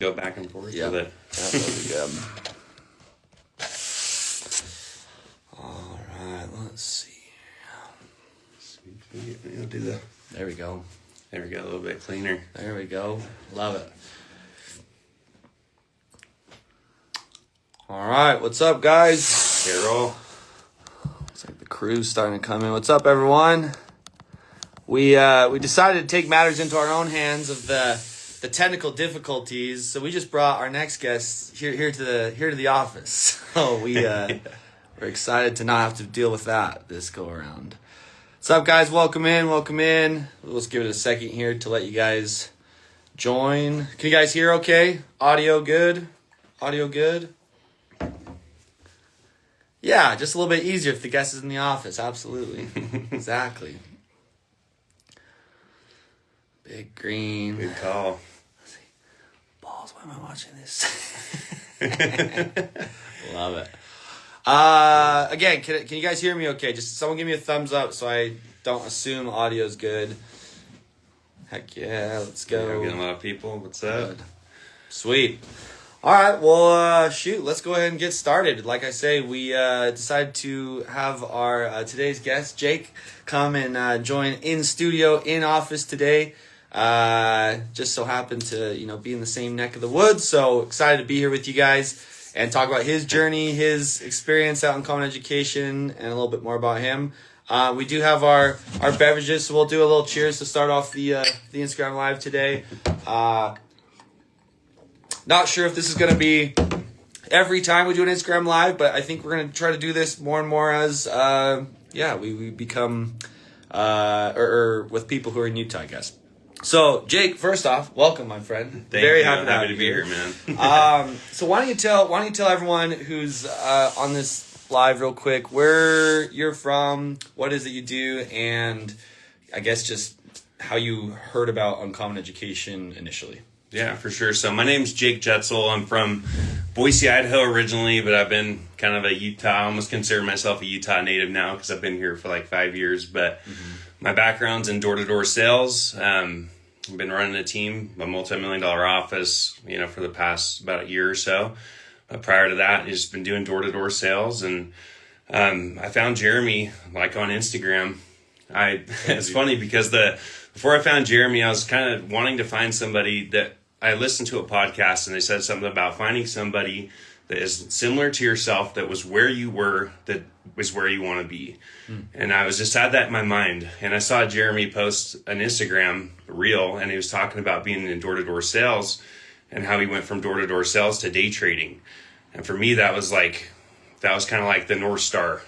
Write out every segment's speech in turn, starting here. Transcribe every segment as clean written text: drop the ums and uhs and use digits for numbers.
Go back and forth Yeah. with it. Yeah, that'll be good. All right, let's see. You'll do the. There we go. There we go, a little bit cleaner. There we go. Love it. All right, what's up, guys? Carol. Looks like the crew's starting to come in. What's up, everyone? We decided to take matters into our own hands of the technical difficulties, so we just brought our next guest here to the office. So we're excited to not have to deal with that this go around. What's up, guys? Welcome in. Let's give it a second here to let you guys join. Can you guys hear okay? Audio good? Yeah, just a little bit easier if the guest is in the office. Absolutely. Exactly. Big green. Good call. Balls, why am I watching this? Love it. Again, can you guys hear me okay? Just someone give me a thumbs up so I don't assume audio's good. Heck yeah, let's go. Yeah, we're getting a lot of people. What's up? Good. Sweet. All right, well, let's go ahead and get started. Like I say, we decided to have our today's guest, Jake, come and join in studio, in office today. Just so happened to, be in the same neck of the woods. So excited to be here with you guys and talk about his journey, his experience out in common education, and a little bit more about him. We do have our beverages, so we'll do a little cheers to start off the Instagram Live today. Not sure if this is going to be every time we do an Instagram Live, but I think we're going to try to do this more and more as, we become, or with people who are in Utah, I guess. So, Jake, first off, welcome, my friend. Very happy to be here, man. So why don't you tell everyone who's on this live real quick where you're from, what is it you do, and I guess just how you heard about Uncommon Education initially. Yeah, for sure. So my name's Jake Jetsel. I'm from Boise, Idaho originally, but I've been kind of a Utah. I almost consider myself a Utah native now because I've been here for like 5 years. But my background's in door-to-door sales. I've been running a team, a multi-million-dollar office, for the past about a year or so. But prior to that, I've just been doing door-to-door sales. And I found Jeremy like on Instagram. It's funny because before I found Jeremy, I was kind of wanting to find somebody that I listened to a podcast and they said something about finding somebody that is similar to yourself, that was where you were, that was where you want to be. And I was just had that in my mind. And I saw Jeremy post an Instagram reel and he was talking about being in door-to-door sales and how he went from door-to-door sales to day trading. And for me, that was kind of like the North Star.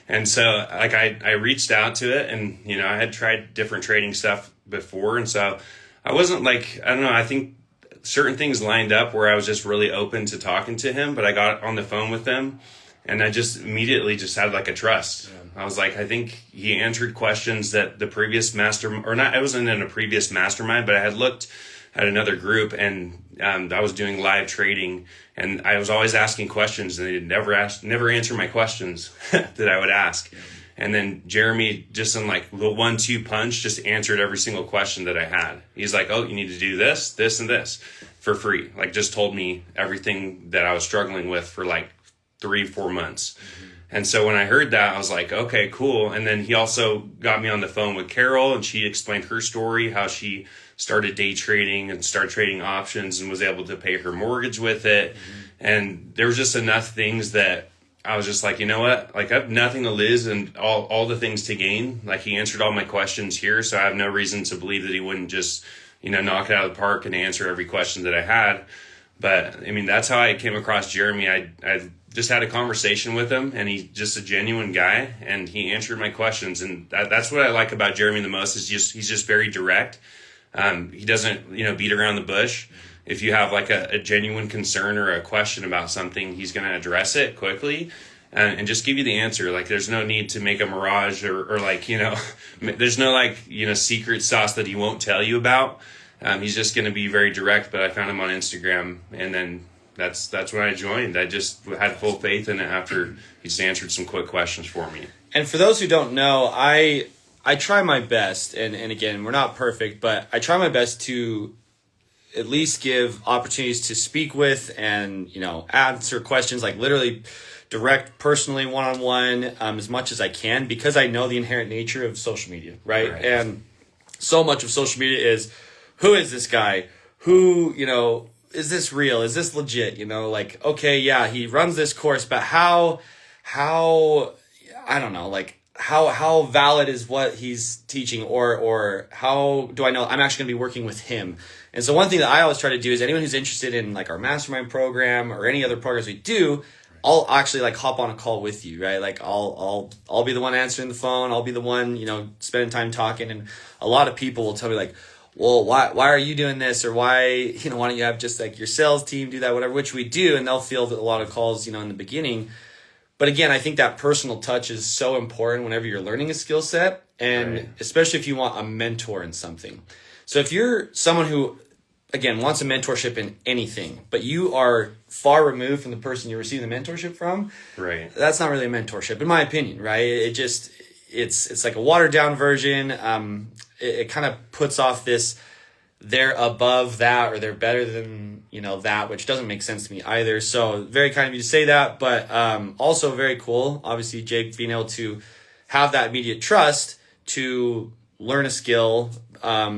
And so I reached out to it and, I had tried different trading stuff before. And so I wasn't I think certain things lined up where I was just really open to talking to him, but I got on the phone with him and I just immediately just had a trust. Yeah. I was I think he answered questions that the previous I wasn't in a previous mastermind, but I had looked at another group and I was doing live trading and I was always asking questions and they never answer my questions that I would ask. Yeah. And then Jeremy, just in the 1-2 punch, just answered every single question that I had. He's like, oh, you need to do this, this, and this for free. Just told me everything that I was struggling with for 3-4 months. Mm-hmm. And so when I heard that, I was like, okay, cool. And then he also got me on the phone with Carol and she explained her story, how she started day trading and started trading options and was able to pay her mortgage with it. Mm-hmm. And there was just enough things that I was just like, you know what? I have nothing to lose and all the things to gain. He answered all my questions here, so I have no reason to believe that he wouldn't just, knock it out of the park and answer every question that I had. But, that's how I came across Jeremy. I just had a conversation with him, and he's just a genuine guy, and he answered my questions. And that's what I like about Jeremy the most is he's just very direct. He doesn't, beat around the bush. If you have a genuine concern or a question about something, he's going to address it quickly and just give you the answer. There's no need to make a mirage or there's no secret sauce that he won't tell you about. He's just going to be very direct, but I found him on Instagram and then that's when I joined. I just had full faith in it after he's answered some quick questions for me. And for those who don't know, I try my best, and again, we're not perfect, but I try my best to at least give opportunities to speak with and, answer questions, like literally direct personally one-on-one as much as I can, because I know the inherent nature of social media, right? And so much of social media is, who is this guy? Who, is this real? Is this legit? Like, okay, yeah, he runs this course, but how, I don't know, like, how valid is what he's teaching, or how do I know I'm actually going to be working with him? And so one thing that I always try to do is, anyone who's interested in like our mastermind program or any other programs we do, I'll actually like hop on a call with you, right? Like I'll be the one answering the phone. I'll be the one, spending time talking. And a lot of people will tell me like, well, why are you doing this? Or why don't you have just like your sales team do that, whatever, which we do. And they'll field a lot of calls, in the beginning. But again, I think that personal touch is so important whenever you're learning a skill set, and especially if you want a mentor in something. So if you're someone who, again, wants a mentorship in anything, but you are far removed from the person you're receiving the mentorship from, that's not really a mentorship, in my opinion, right? It's like a watered down version. It kind of puts off this, they're above that, or they're better than, that, which doesn't make sense to me either. So very kind of you to say that, but also very cool, obviously, Jake being able to have that immediate trust to learn a skill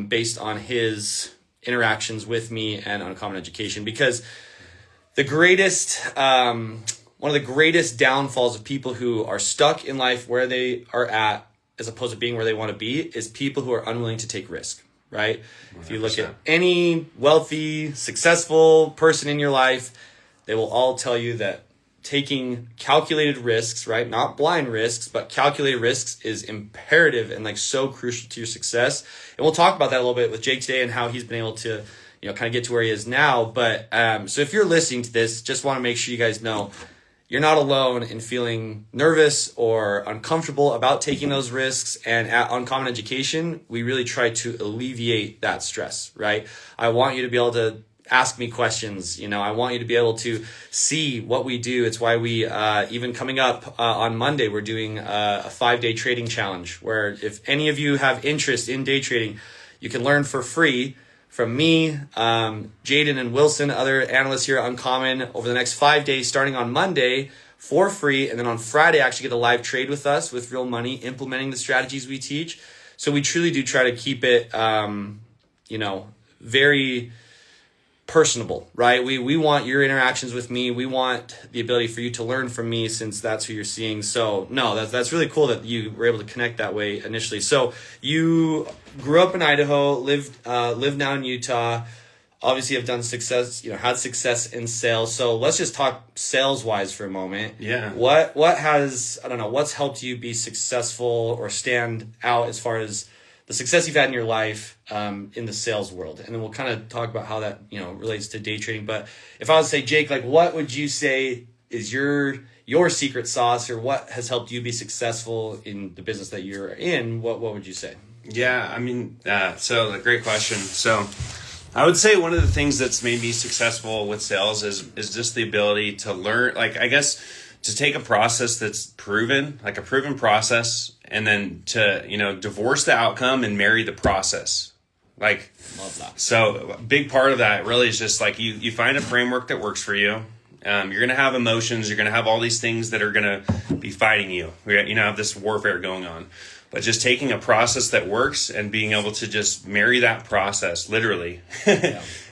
based on his interactions with me and Uncommon Education. Because the greatest, one of the greatest downfalls of people who are stuck in life where they are at, as opposed to being where they want to be, is people who are unwilling to take risk, right? 100%. If you look at any wealthy, successful person in your life, they will all tell you that taking calculated risks, right? Not blind risks, but calculated risks is imperative and like so crucial to your success. And we'll talk about that a little bit with Jake today and how he's been able to, kind of get to where he is now. But so if you're listening to this, just want to make sure you guys know you're not alone in feeling nervous or uncomfortable about taking those risks. And at Uncommon Education, we really try to alleviate that stress, right? I want you to be able to ask me questions. I want you to be able to see what we do. It's why we, even coming up on Monday, we're doing a 5-day trading challenge, where if any of you have interest in day trading, you can learn for free from me, Jaden and Wilson, other analysts here at Uncommon, over the next 5 days, starting on Monday for free. And then on Friday, actually get a live trade with us with real money, implementing the strategies we teach. So we truly do try to keep it, very personable, right? We want your interactions with me. We want the ability for you to learn from me, since that's who you're seeing. So no, that's really cool that you were able to connect that way initially. So you grew up in Idaho, live now in Utah, obviously have done success, had success in sales. So let's just talk sales wise for a moment. Yeah. What has, what's helped you be successful or stand out as far as the success you've had in your life in the sales world? And then we'll kind of talk about how that, relates to day trading. But if I was to say, Jake, like, what would you say is your secret sauce, or what has helped you be successful in the business that you're in? What would you say? Yeah, I mean, so a great question. So I would say one of the things that's made me successful with sales is just the ability to learn, like, I guess, to take a process that's proven, like a proven process, and then to, divorce the outcome and marry the process. Like, love that. So a big part of that really is just like you find a framework that works for you. You're going to have emotions. You're going to have all these things that are going to be fighting you. Have this warfare going on. But just taking a process that works and being able to just marry that process, literally,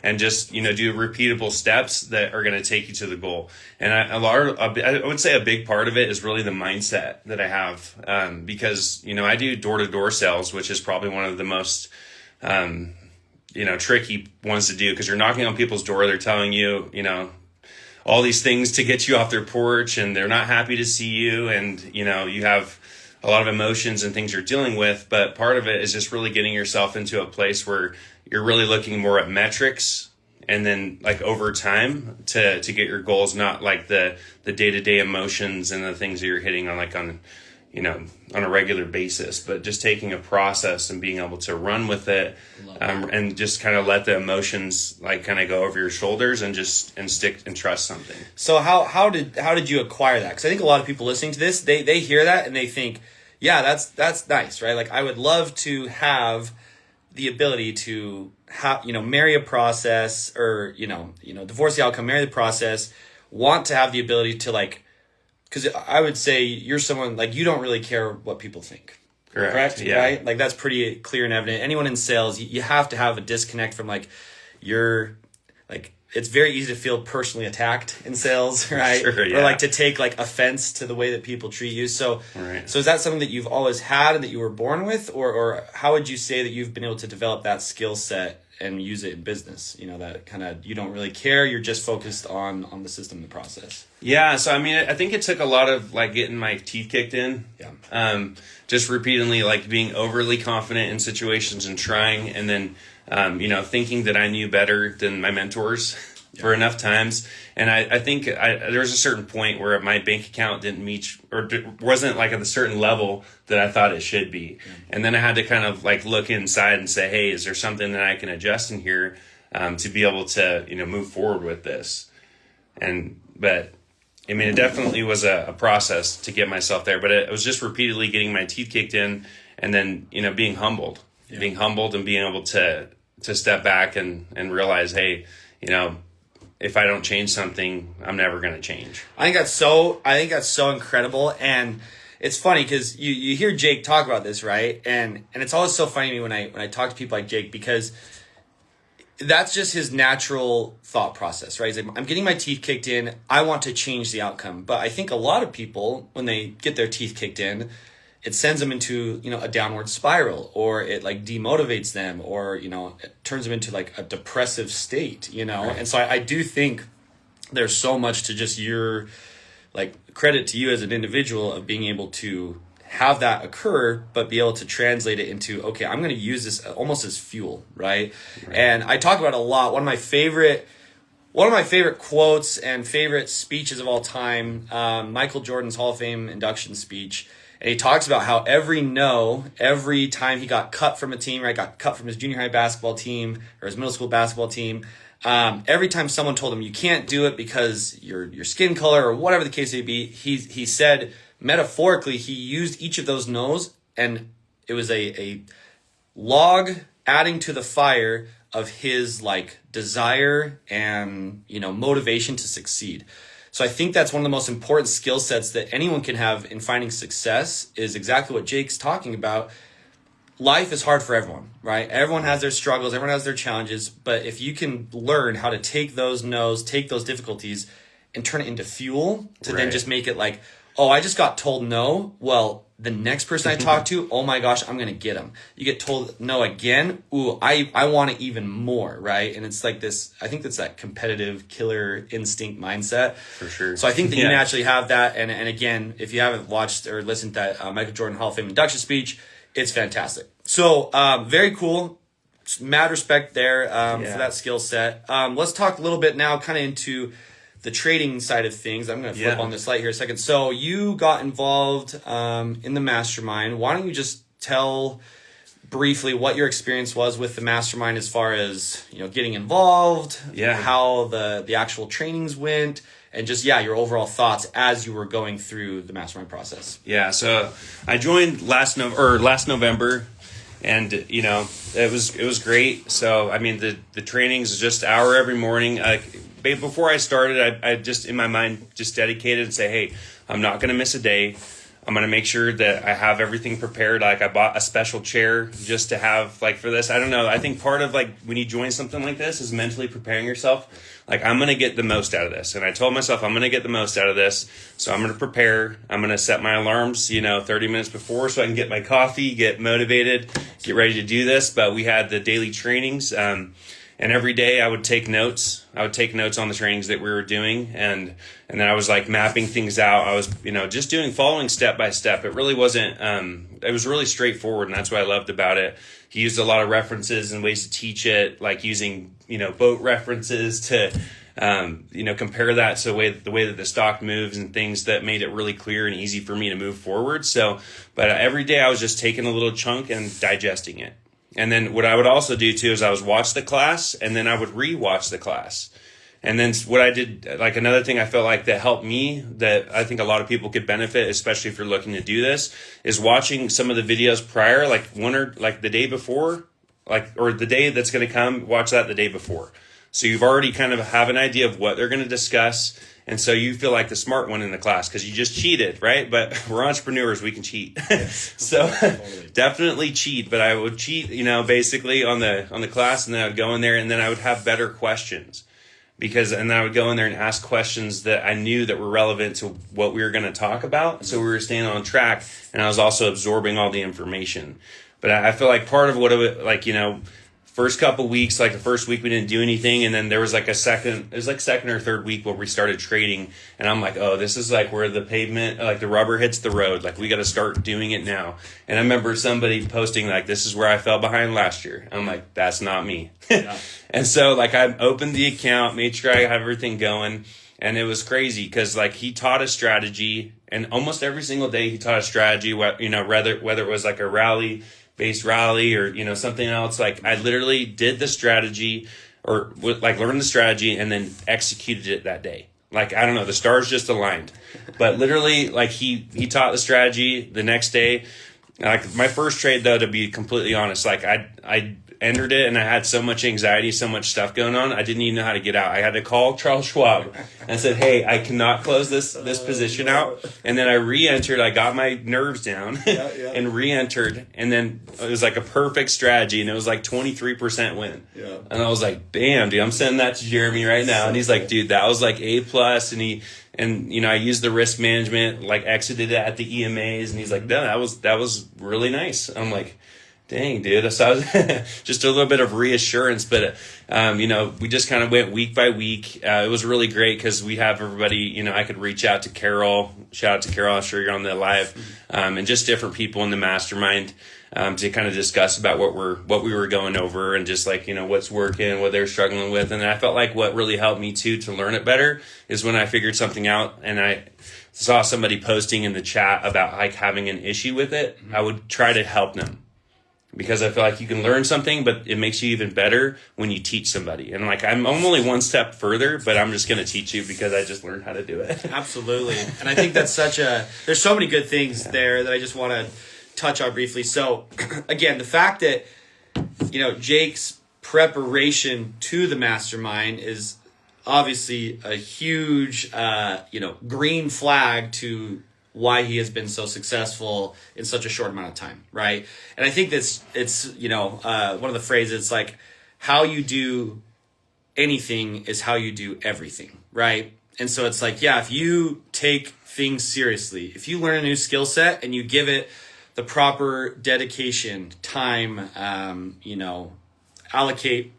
and just, do repeatable steps that are going to take you to the goal. And I would say a big part of it is really the mindset that I have, because, I do door-to-door sales, which is probably one of the most, tricky ones to do, because you're knocking on people's door. They're telling you, all these things to get you off their porch, and they're not happy to see you. And, you have a lot of emotions and things you're dealing with, but part of it is just really getting yourself into a place where you're really looking more at metrics, and then like over time to get your goals, not like the day-to-day emotions and the things that you're hitting on on a regular basis, but just taking a process and being able to run with it, and just kind of let the emotions like kind of go over your shoulders and stick and trust something. So how did you acquire that? Because I think a lot of people listening to this, they hear that and they think, yeah, that's nice, right? Like, I would love to have the ability to marry a process, or, divorce the outcome, marry the process, want to have the ability to, like, because I would say you're someone, like, you don't really care what people think. Correct? Yeah. Right? Like, that's pretty clear and evident. Anyone in sales, you have to have a disconnect from, like, it's very easy to feel personally attacked in sales, right? Sure, yeah. Or, like, to take, like, offense to the way that people treat you. So, Right. So is that something that you've always had and that you were born with? Or how would you say that you've been able to develop that skill set and use it in business? That kind of, you don't really care, you're just focused on the system and the process. Yeah, so I mean, I think it took a lot of, like, getting my teeth kicked in. Yeah. Just repeatedly, like, being overly confident in situations and trying, and then, thinking that I knew better than my mentors for enough times. And I think there was a certain point where my bank account didn't meet, or wasn't, like, at a certain level that I thought it should be. Yeah. And then I had to kind of, like, look inside and say, hey, is there something that I can adjust in here to be able to, move forward with this? But I mean, it definitely was a process to get myself there, but it was just repeatedly getting my teeth kicked in, and then, being humbled, and being able to step back and realize, hey, if I don't change something, I'm never going to change. I think that's so incredible. And it's funny because you hear Jake talk about this, right? And it's always so funny to me when I talk to people like Jake, because that's just his natural thought process, right? He's like, I'm getting my teeth kicked in, I want to change the outcome. But I think a lot of people, when they get their teeth kicked in, it sends them into, a downward spiral, or it, like, demotivates them, or, it turns them into, like, a depressive state, Right. And so I do think there's so much to just your, like, credit to you as an individual of being able to have that occur, but be able to translate it into, okay, I'm going to use this almost as fuel, right? And I talk about it a lot. One of my favorite quotes and favorite speeches of all time, Michael Jordan's Hall of Fame induction speech. And he talks about how every time he got cut from a team, right, got cut from his junior high basketball team or his middle school basketball team, every time someone told him you can't do it because your skin color or whatever the case may be, he said, metaphorically, he used each of those no's, and it was a log adding to the fire of his, like, desire and, motivation to succeed. So I think that's one of the most important skill sets that anyone can have in finding success, is exactly what Jake's talking about. Life is hard for everyone, right? Everyone has their struggles, everyone has their challenges, but if you can learn how to take those no's, take those difficulties, and turn it into fuel to then just make it like, oh, I just got told no. Well, the next person I talk to, oh my gosh, I'm going to get them. You get told no again. Ooh, I want it even more, right? And it's like this, I think that's that competitive killer instinct mindset. For sure. So I think that you naturally have that. And again, if you haven't watched or listened to that Michael Jordan Hall of Fame induction speech, it's fantastic. So very cool. Mad respect there for that skill set. Let's talk a little bit now kind of into the trading side of things. I'm going to flip on this light here a second. So you got involved in the mastermind. Why don't you just tell briefly what your experience was with the mastermind as far as, getting involved, how the actual trainings went, and just, your overall thoughts as you were going through the mastermind process. Yeah, so I joined last November, and, it was great. So, I mean, the trainings is just an hour every morning. Before I started, I just, in my mind, just dedicated and say, hey, I'm not going to miss a day. I'm going to make sure that I have everything prepared. Like, I bought a special chair just to have, like, for this. I don't know. I think part of, like, when you join something like this is mentally preparing yourself. Like, I'm going to get the most out of this. And I told myself I'm going to get the most out of this. So I'm going to prepare. I'm going to set my alarms, 30 minutes before so I can get my coffee, get motivated, get ready to do this. But we had the daily trainings. And every day I would take notes. I would take notes on the trainings that we were doing. And then I was, like, mapping things out. I was, just following step by step. It really wasn't, it was really straightforward. And that's what I loved about it. He used a lot of references and ways to teach it, like using, boat references to, compare that to the way that the stock moves and things that made it really clear and easy for me to move forward. So, but every day I was just taking a little chunk and digesting it. And then what I would also do too is I would watch the class and then I would re-watch the class. And then what I did, like another thing I felt like that helped me, that I think a lot of people could benefit, especially if you're looking to do this, is watching some of the videos prior, like the day before, or the day that's going to come, watch that the day before. So you've already kind of have an idea of what they're going to discuss. And so you feel like the smart one in the class because you just cheated, right? But we're entrepreneurs, we can cheat. So totally. Definitely cheat. But I would cheat, basically on the class, and then I would go in there and then I would have better questions. And then I would go in there and ask questions that I knew that were relevant to what we were going to talk about. So we were staying on track, and I was also absorbing all the information. But I feel like part of what it was, first couple weeks, like the first week we didn't do anything, and then there was second or third week where we started trading, and I'm like, oh, this is like where the pavement, like the rubber hits the road, like we got to start doing it now. And I remember somebody posting like, this is where I fell behind last year. I'm like, that's not me. Yeah. And so I opened the account, made sure I have everything going, and it was crazy because he taught a strategy, and almost every single day he taught a strategy, whether it was like a rally-based rally or something else. I literally did the strategy or learned the strategy and then executed it that day. I don't know, the stars just aligned. But literally he taught the strategy the next day. My first trade, though, to be completely honest, I entered it and I had so much anxiety, so much stuff going on, I didn't even know how to get out. I had to call Charles Schwab and said, hey, I cannot close this position out. And then I re-entered. I got my nerves down and re-entered. And then it was a perfect strategy, and it was 23% win. Yeah. And I was like, bam, dude, I'm sending that to Jeremy right now. And he's like, dude, that was A+. And I used the risk management, exited it at the EMAs. And he's like, no, that was really nice. I'm like, dang, dude. So I was just a little bit of reassurance, but, we just kind of went week by week. It was really great because we have everybody, I could reach out to Carol. Shout out to Carol. I'm sure you're on the live, and just different people in the mastermind, to kind of discuss about what we were going over and just what's working, what they're struggling with. And I felt like what really helped me too, to learn it better, is when I figured something out and I saw somebody posting in the chat about having an issue with it. I would try to help them. Because I feel like you can learn something, but it makes you even better when you teach somebody. And I'm only one step further, but I'm just going to teach you because I just learned how to do it. Absolutely. And I think that's there's so many good things there that I just want to touch on briefly. So again, the fact that, Jake's preparation to the mastermind is obviously a huge, green flag to why he has been so successful in such a short amount of time, right? And I think it's one of the phrases, how you do anything is how you do everything, right? And so it's if you take things seriously, if you learn a new skill set and you give it the proper dedication, time, allocate,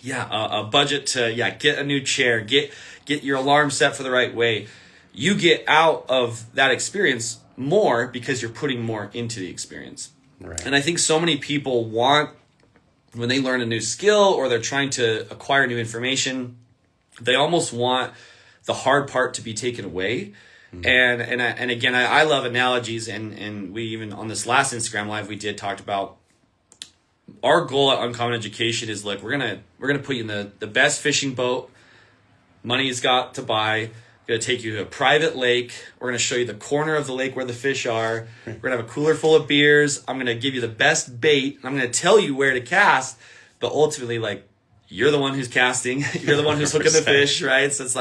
a budget to, get a new chair, get your alarm set for the right way, you get out of that experience more because you're putting more into the experience. Right. And I think so many people want, when they learn a new skill or they're trying to acquire new information, they almost want the hard part to be taken away. Mm-hmm. And again, I love analogies, and we even on this last Instagram live we talked about our goal at Uncommon Education is we're gonna put you in the best fishing boat money's got to buy. We're going to take you to a private lake. We're going to show you the corner of the lake where the fish are. We're going to have a cooler full of beers. I'm going to give you the best bait. I'm going to tell you where to cast. But ultimately, you're the one who's casting. You're the one who's hooking the fish, right? So it's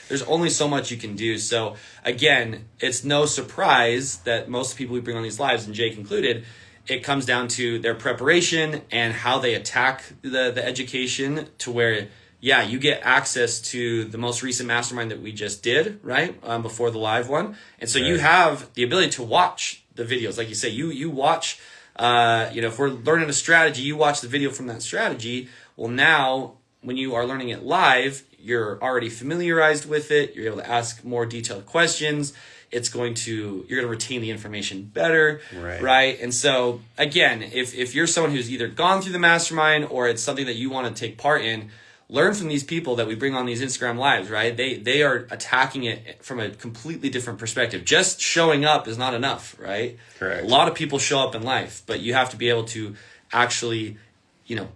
there's only so much you can do. So again, it's no surprise that most people we bring on these lives, and Jake included, it comes down to their preparation and how they attack the education to where you get access to the most recent mastermind that we just did, right? Before the live one. And so you have the ability to watch the videos. Like you say, you watch, if we're learning a strategy, you watch the video from that strategy. Well, now when you are learning it live, you're already familiarized with it. You're able to ask more detailed questions. You're going to retain the information better, right? And so again, if you're someone who's either gone through the mastermind or it's something that you want to take part in, learn from these people that we bring on these Instagram lives, right? They are attacking it from a completely different perspective. Just showing up is not enough, right? Correct. A lot of people show up in life, but you have to be able to actually,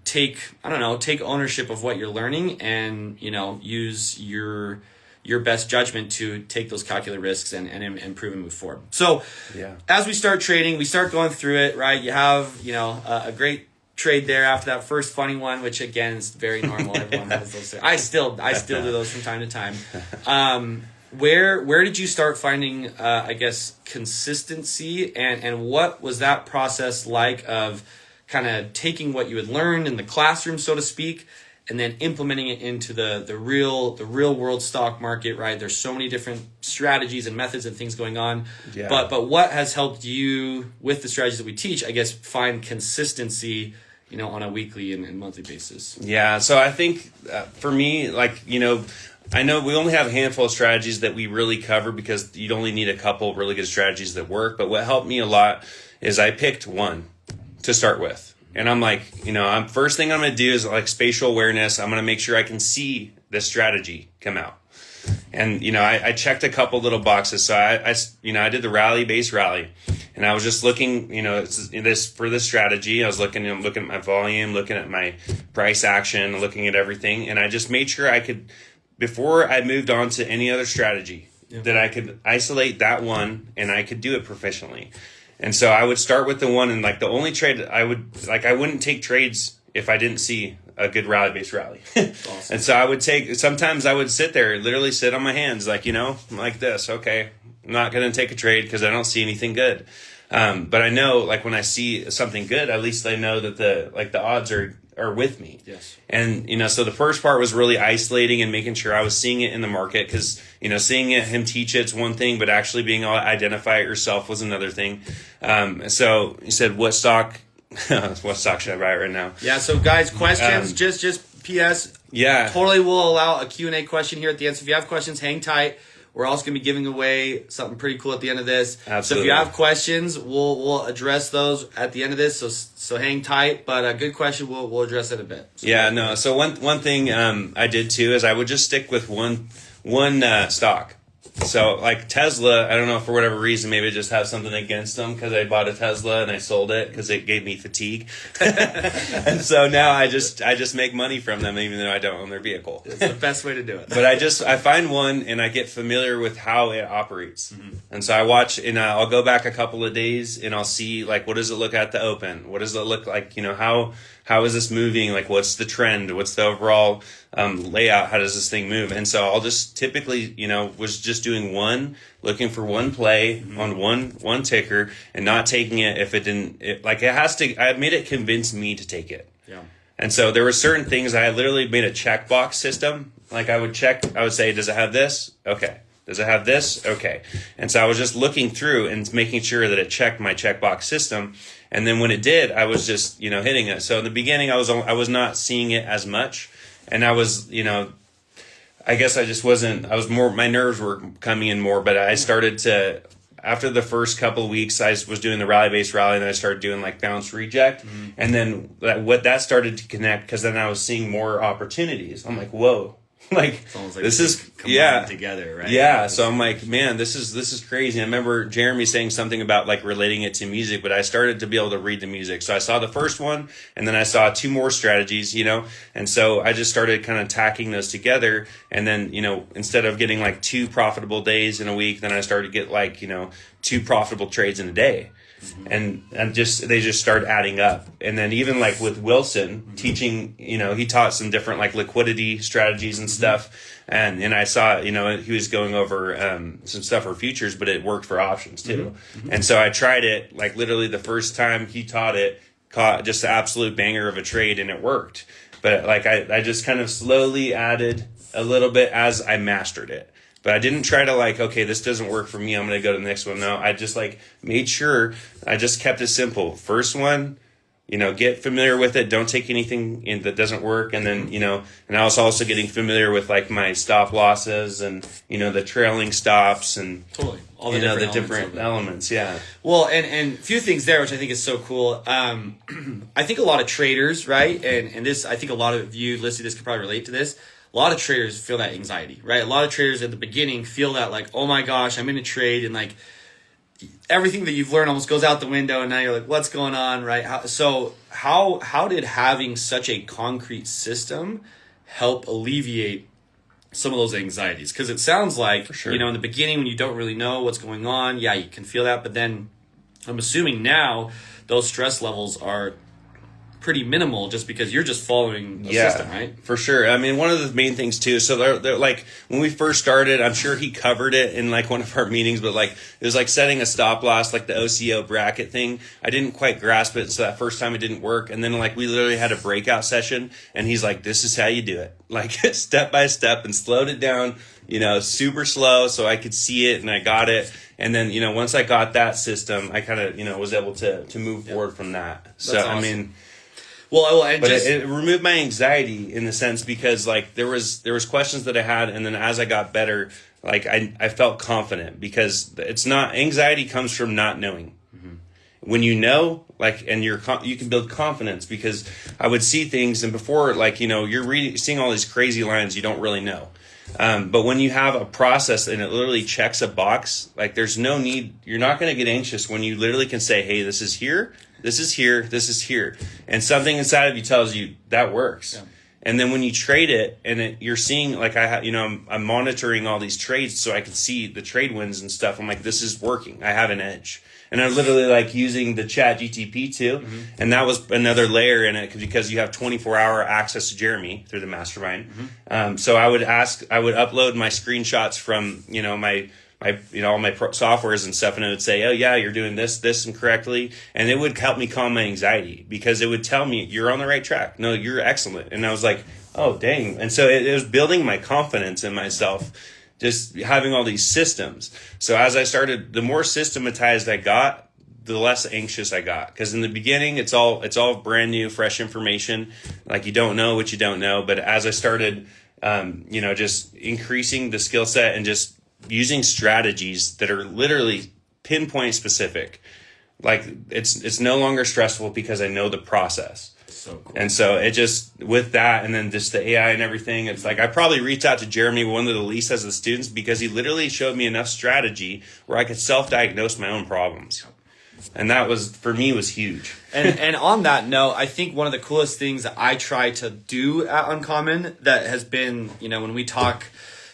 take ownership of what you're learning and, use your best judgment to take those calculated risks and improve and move forward. So as we start trading, we start going through it, right? You have, a great trade there after that first funny one, which again is very normal. Everyone has those. I still do those from time to time. Where did you start finding, I guess, consistency, and what was that process like of kind of taking what you had learned in the classroom, so to speak, and then implementing it into the real world stock market, right? There's so many different strategies and methods and things going on. Yeah. But what has helped you with the strategies that we teach, I guess, find consistency, on a weekly and monthly basis? Yeah. So I think for me, I know we only have a handful of strategies that we really cover because you'd only need a couple really good strategies that work. But what helped me a lot is I picked one to start with. And I'm like, first thing I'm going to do is like spatial awareness. I'm going to make sure I can see this strategy come out. And, I checked a couple little boxes. So I did the rally-based rally. And I was just looking, for this strategy. I was looking at my volume, looking at my price action, looking at everything. And I just made sure I could, before I moved on to any other strategy, that I could isolate that one and I could do it proficiently. And so I would start with the one, and like the only trade I wouldn't take trades if I didn't see a good rally-based rally. Awesome. And so sometimes I would literally sit on my hands, like this. Okay, I'm not going to take a trade because I don't see anything good. But I know, like, when I see something good, at least I know that the odds are with me. Yes. And, so the first part was really isolating and making sure I was seeing it in the market because, seeing him teach it's one thing, but actually being able to identify it yourself was another thing. So you said, what stock should I buy right now? Yeah. So guys, questions, just PS. Yeah. Totally will allow a Q&A question here at the end. So if you have questions, hang tight. We're also going to be giving away something pretty cool at the end of this. Absolutely. So if you have questions, we'll address those at the end of this. So hang tight. But a good question, we'll address it a bit. So So one thing I did too is I would just stick with one stock. So like Tesla, I don't know, for whatever reason, maybe I just have something against them because I bought a Tesla and I sold it because it gave me fatigue. And so now I just make money from them even though I don't own their vehicle. It's the best way to do it. But I find one and I get familiar with how it operates. Mm-hmm. And so I watch and I'll go back a couple of days and I'll see, like, what does it look at the open? What does it look like? How is this moving? Like, what's the trend? What's the overall layout? How does this thing move? And so I'll just typically, was just doing looking for one play on one ticker and not taking it if I made it convince me to take it. Yeah. And so there were certain things I literally made a checkbox system. Like I would say, does it have this? Okay. Does it have this? Okay. And so I was just looking through and making sure that it checked my checkbox system. And then when it did, I was just, hitting it. So in the beginning, I was not seeing it as much. And I was, I guess my nerves were coming in more, but I started to, after the first couple of weeks, I was doing the rally-based rally, and then I started doing like bounce reject. Mm-hmm. And then that started to connect because then I was seeing more opportunities. I'm like, whoa. Like, this is together, right? Yeah, so I'm like, man, this is crazy. I remember Jeremy saying something about like relating it to music, but I started to be able to read the music. So I saw the first one, and then I saw two more strategies, and so I just started kind of tacking those together. And then, instead of getting like 2 profitable days in a week, then I started to get like 2 profitable trades in a day. Mm-hmm. And they just start adding up. And then even like with Wilson teaching, he taught some different like liquidity strategies and stuff. And I saw, he was going over some stuff for futures, but it worked for options too. Mm-hmm. And so I tried it like literally the first time he taught it, caught just an absolute banger of a trade, and it worked. But like I just kind of slowly added a little bit as I mastered it. But I didn't try to like, okay, this doesn't work for me, I'm going to go to the next one. No, I just like made sure I just kept it simple. First one, get familiar with it. Don't take anything that doesn't work. And then, and I was also getting familiar with like my stop losses and, the trailing stops and totally all the different elements. Yeah. Well, and a few things there, which I think is so cool. I think a lot of traders, right? And this, I think a lot of you listening to this could probably relate to this. A lot of traders feel that anxiety, right? A lot of traders at the beginning feel that like, oh my gosh, I'm in a trade and like everything that you've learned almost goes out the window and now you're like, what's going on, right? How did having such a concrete system help alleviate some of those anxieties? Because it sounds like, for sure, in the beginning when you don't really know what's going on, yeah, you can feel that. But then I'm assuming now those stress levels are pretty minimal just because you're just following the system, right? For sure. I mean, one of the main things too, so they're like, when we first started, I'm sure he covered it in like one of our meetings, but like, it was like setting a stop loss, like the OCO bracket thing. I didn't quite grasp it. So that first time it didn't work. And then like, we literally had a breakout session and he's like, this is how you do it. Like step by step, and slowed it down, super slow. So I could see it and I got it. And then, once I got that system, I kind of, was able to move forward from that. So, awesome. I mean, it removed my anxiety in the sense because like there was questions that I had, and then as I got better, like I felt confident because anxiety comes from not knowing. Mm-hmm. When you know, like, and you can build confidence, because I would see things, and before, like, you're seeing all these crazy lines you don't really know. But when you have a process and it literally checks a box, like there's no need, you're not going to get anxious when you literally can say, hey, this is here, this is here, this is here. And something inside of you tells you that works. Yeah. And then when you trade it and you're seeing, like I'm monitoring all these trades so I can see the trade wins and stuff. I'm like, this is working. I have an edge. And I'm literally like using the chat GTP too. Mm-hmm. And that was another layer in it because you have 24-hour access to Jeremy through the mastermind. Mm-hmm. So I would upload my screenshots from, my all my softwares and stuff, and it would say, oh yeah, you're doing this incorrectly. And it would help me calm my anxiety because it would tell me you're on the right track. No, you're excellent. And I was like, oh dang. And so it was building my confidence in myself, just having all these systems. So as I started, the more systematized I got, the less anxious I got. Because in the beginning, it's all brand new, fresh information. Like you don't know what you don't know. But as I started, just increasing the skill set and just using strategies that are literally pinpoint specific, like it's no longer stressful because I know the process. So cool. And so it just, with that, and then just the AI and everything, it's like I probably reached out to Jeremy, one of the least as the students, because he literally showed me enough strategy where I could self-diagnose my own problems. And that was, for me, was huge. And on that note, I think one of the coolest things that I try to do at Uncommon that has been, when we talk,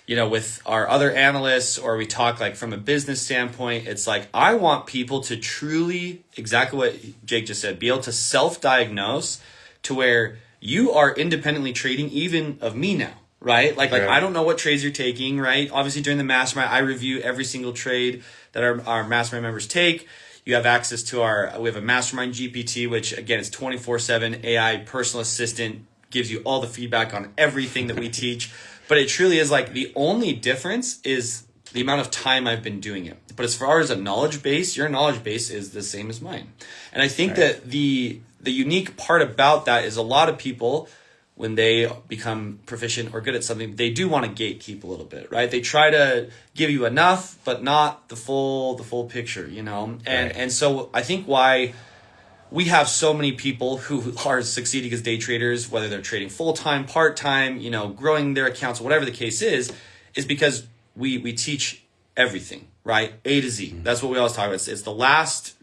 with our other analysts, or we talk like from a business standpoint, it's like, I want people to truly, exactly what Jake just said, be able to self-diagnose to where you are independently trading even of me now, right? Like I don't know what trades you're taking, right? Obviously during the mastermind, I review every single trade that our mastermind members take. You have access to we have a mastermind GPT, which again is 24/7 AI personal assistant, gives you all the feedback on everything that we teach. But it truly is like the only difference is the amount of time I've been doing it. But as far as a knowledge base, your knowledge base is the same as mine. And I think that the unique part about that is a lot of people, when they become proficient or good at something, they do want to gatekeep a little bit, right? They try to give you enough, but not the full picture, And so I think why we have so many people who are succeeding as day traders, whether they're trading full-time, part-time, growing their accounts, whatever the case is because we teach everything, right? A to Z. That's what we always talk about. It's the last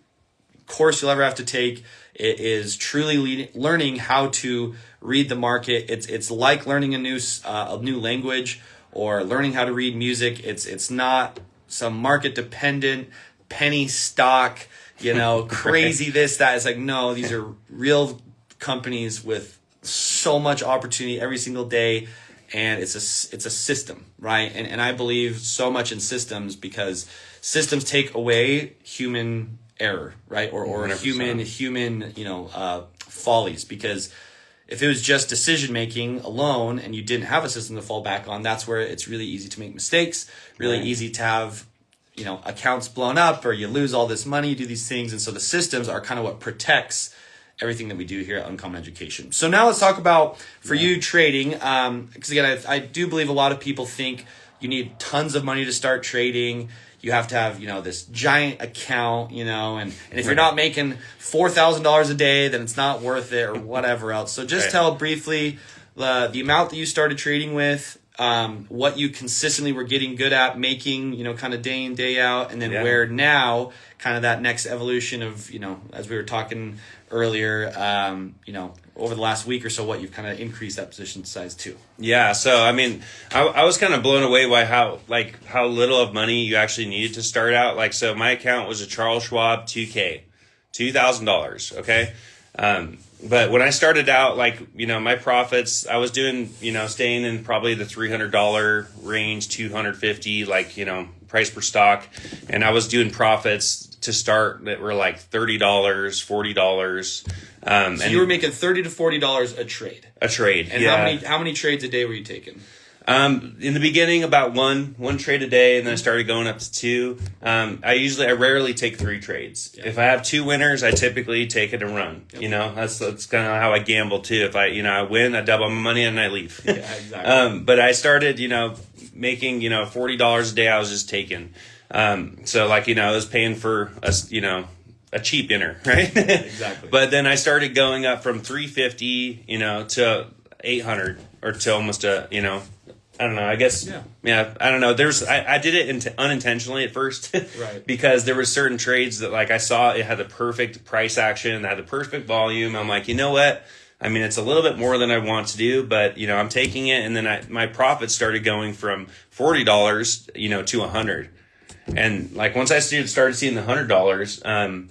course you'll ever have to take. It is truly learning how to read the market. It's like learning a new language or learning how to read music. It's not some market dependent penny stock, crazy this, that. It's like, no, these are real companies with so much opportunity every single day. And it's a system, right? And I believe so much in systems because systems take away human error, right? Or human, follies. Because if it was just decision making alone and you didn't have a system to fall back on, that's where it's really easy to make mistakes, really easy to have, accounts blown up, or you lose all this money, you do these things. And so the systems are kind of what protects everything that we do here at Uncommon Education. So now let's talk about, for you, trading. Because again, I do believe a lot of people think you need tons of money to start trading. You have to have, this giant account, and if you're not making $4,000 a day, then it's not worth it, or whatever else. So just tell briefly the amount that you started trading with, what you consistently were getting good at making, kind of day in, day out, and then where now, kind of that next evolution of, as we were talking earlier, over the last week or so, what you've kind of increased that position size to. Yeah. So, I mean, I was kind of blown away by how little of money you actually needed to start out. So my account was a Charles Schwab 2K, $2,000. Okay. But when I started out, like, my profits, I was doing, staying in probably the $300 range, 250, like, price per stock. And I was doing profits to start that were like $30, $40. So and you were making $30 to $40 a trade. A trade. And yeah. how many trades a day were you taking? In the beginning, about one trade a day, and then I started going up to two. I rarely take 3 trades. Yeah. If I have 2 winners, I typically take it and run. Yep. That's kind of how I gamble too. If I win, I double my money and I leave. Yeah, exactly. But I started, making, $40 a day. I was just taking. So like, I was paying for a cheap dinner, right? Exactly. But then I started going up from 350, to 800 or to almost I don't know. I guess, yeah. I don't know. I did it unintentionally at first, right? Because there were certain trades that, like, I saw it had the perfect price action, it had the perfect volume. I'm like, you know what? I mean, it's a little bit more than I want to do, but I'm taking it, and then my profits started going from $40, to $100, and like once I started seeing the $100,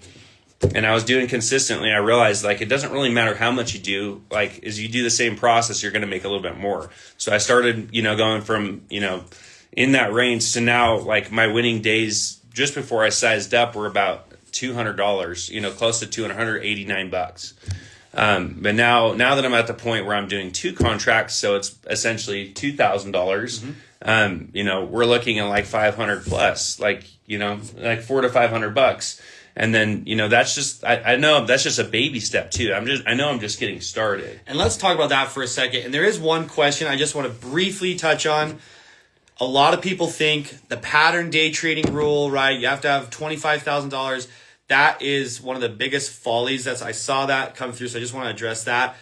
and I was doing consistently, I realized, like, it doesn't really matter how much you do. Like, as you do the same process, you're going to make a little bit more. So I started, going from, in that range to now, like, my winning days just before I sized up were about $200, close to $289. But now that I'm at the point where I'm doing 2 contracts, so it's essentially $2,000, we're looking at like 500 plus, like, like $400 to $500. And then, that's just, I know that's just a baby step too. I know I'm just getting started. And let's talk about that for a second. And there is one question I just want to briefly touch on. A lot of people think the pattern day trading rule, right? You have to have $25,000. That is one of the biggest follies. I saw that come through. So I just want to address that.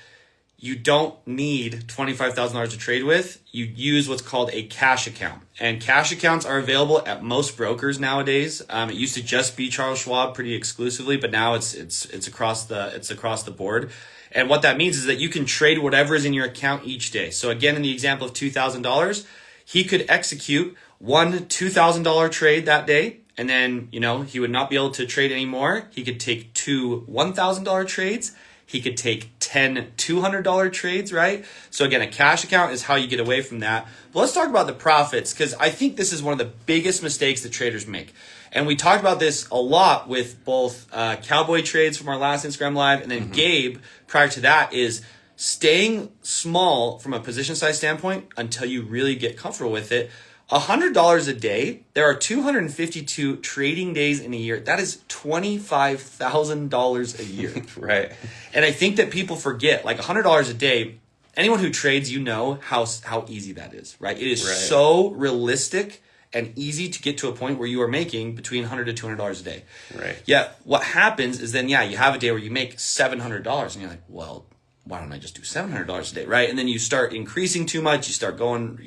You don't need $25,000 to trade with. You use what's called a cash account. And cash accounts are available at most brokers nowadays. It used to just be Charles Schwab pretty exclusively, but now it's across the board. And what that means is that you can trade whatever is in your account each day. So again, in the example of $2,000, he could execute one $2,000 trade that day, and then, he would not be able to trade anymore. He could take 2 $1,000 trades. He could take 10 $200 trades, right? So again, a cash account is how you get away from that. But let's talk about the profits, because I think this is one of the biggest mistakes that traders make. And we talked about this a lot with both Cowboy Trades from our last Instagram Live, and then Gabe prior to that, is staying small from a position size standpoint until you really get comfortable with it. $100 a day, there are 252 trading days in a year. That is $25,000 a year. Right. And I think that people forget, like, $100 a day, anyone who trades, how easy that is, right? It is so realistic and easy to get to a point where you are making between $100 to $200 a day. Right. Yeah. What happens is then, you have a day where you make $700 and you're like, well, why don't I just do $700 a day, right? And then you start increasing too much. You start going,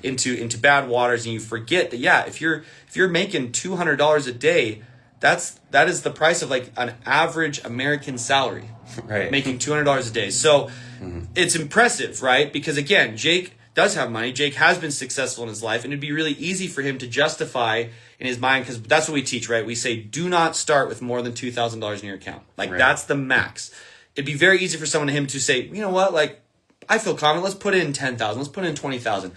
into bad waters, and you forget that, if you're making $200 a day, that is the price of like an average American salary, right? Making $200 a day. So it's impressive, right? Because again, Jake does have money. Jake has been successful in his life, and it'd be really easy for him to justify in his mind, because that's what we teach, right? We say, do not start with more than $2,000 in your account. Like, that's the max. It'd be very easy for someone to him to say, you know what, like, I feel confident, let's put in 10,000, let's put in 20,000.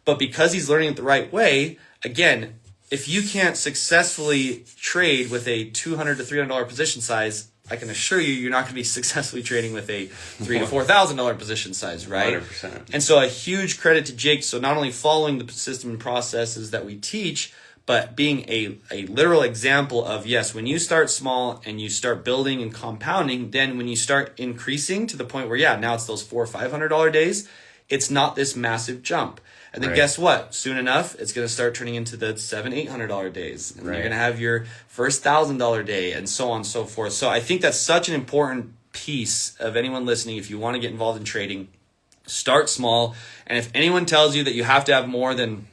But because he's learning it the right way, again, if you can't successfully trade with a $200 to $300 position size, I can assure you, you're not going to be successfully trading with a $3,000 to $4,000 position size, right? 100%. And so a huge credit to Jake. So not only following the system and processes that we teach, but being a literal example of, yes, when you start small and you start building and compounding, then when you start increasing to the point where, now it's those $400 or $500 days, it's not this massive jump. And then guess what? Soon enough, it's going to start turning into the $700, $800 days. And you're going to have your first $1,000 day, and so on and so forth. So I think that's such an important piece of anyone listening. If you want to get involved in trading, start small. And if anyone tells you that you have to have more than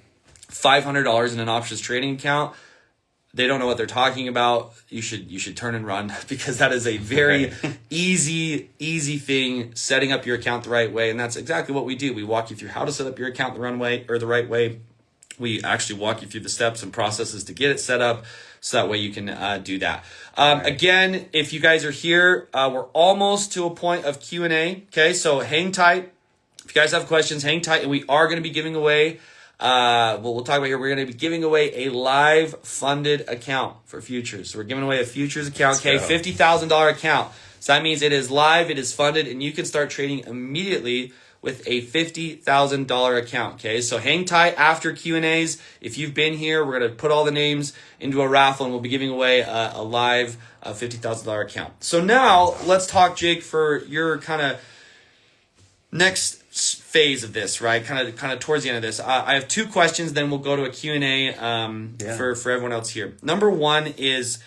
$500 in an options trading account, they don't know what they're talking about. You should turn and run, because that is a very easy thing, setting up your account the right way. And that's exactly what we do. We walk you through how to set up your account the right way. We actually walk you through the steps and processes to get it set up, so that way you can do that. Again, if you guys are here, we're almost to a point of Q&A. Okay, so hang tight. If you guys have questions, hang tight, and we are going to be giving away. We'll talk about here. We're going to be giving away a live funded account for futures. So we're giving away a futures account. Okay, $50,000 account. So that means it is live, it is funded, and you can start trading immediately with a $50,000 account. Okay, so hang tight after Q&As. If you've been here, we're going to put all the names into a raffle, and we'll be giving away a live $50,000 account. So now let's talk, Jake, for your kind of next phase of this, right? Kind of towards the end of this. I have two questions, then we'll go to a Q&A for everyone else here. Number one is,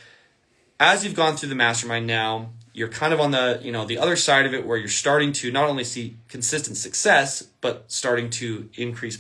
as you've gone through the mastermind now, you're kind of on the other side of it, where you're starting to not only see consistent success, but starting to increase